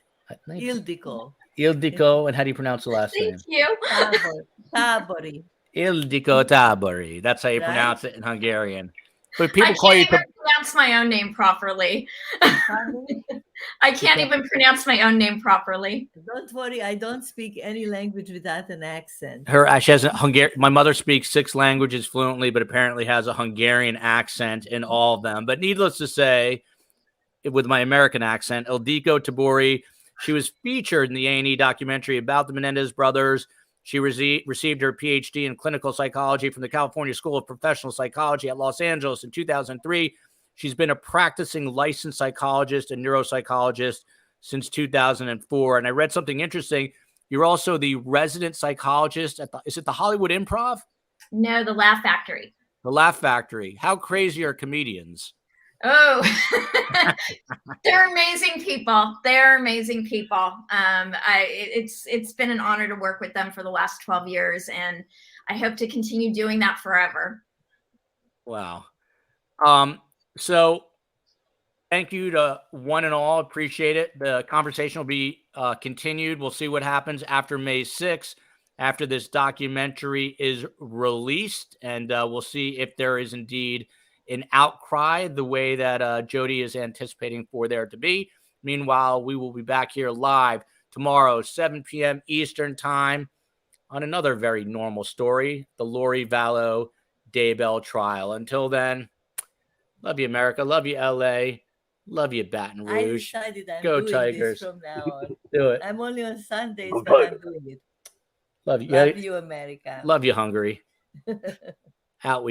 S1: Thank you.
S5: Ildiko.
S1: Ildiko, and how do you pronounce the last name?
S2: Thank you.
S5: Tabori.
S1: Ildiko Tabori. That's how you
S5: Right?
S1: pronounce it in Hungarian. But
S2: I
S1: people call
S2: can't
S1: you.
S2: even pronounce my own name properly. I can't even pronounce my own name properly.
S5: Don't worry, I don't speak any language without an accent.
S1: She has a Hungarian. My mother speaks 6 languages fluently, but apparently has a Hungarian accent in all of them. But needless to say, with my American accent, Ildiko Tabori, she was featured in the A&E documentary about the Menendez brothers. She received her PhD in clinical psychology from the California School of Professional Psychology at Los Angeles in 2003. She's been a practicing licensed psychologist and neuropsychologist since 2004. And I read something interesting. You're also the resident psychologist at is it the Hollywood Improv?
S2: No, the Laugh Factory.
S1: The Laugh Factory. How crazy are comedians?
S2: Oh, they're amazing people. They're amazing people. It's been an honor to work with them for the last 12 years, and I hope to continue doing that forever.
S1: Wow. So thank you to one and all. Appreciate it. The conversation will be continued. We'll see what happens after May 6th, after this documentary is released, and we'll see if there is indeed an outcry the way that Jody is anticipating for there to be. Meanwhile, we will be back here live tomorrow, 7 p.m. Eastern time, on another very normal story, the Lori Vallow Daybell trial. Until then, love you, America. Love you, LA. Love you, Baton
S5: I
S1: Rouge.
S5: decided I'm
S1: Go
S5: doing
S1: Tigers.
S5: this from now on.
S1: Do it.
S5: I'm only on Sundays,
S3: Go
S5: but I'm
S3: Tigers.
S5: doing it.
S1: Love you.
S5: Love you, America.
S1: Love you, Hungary. Out we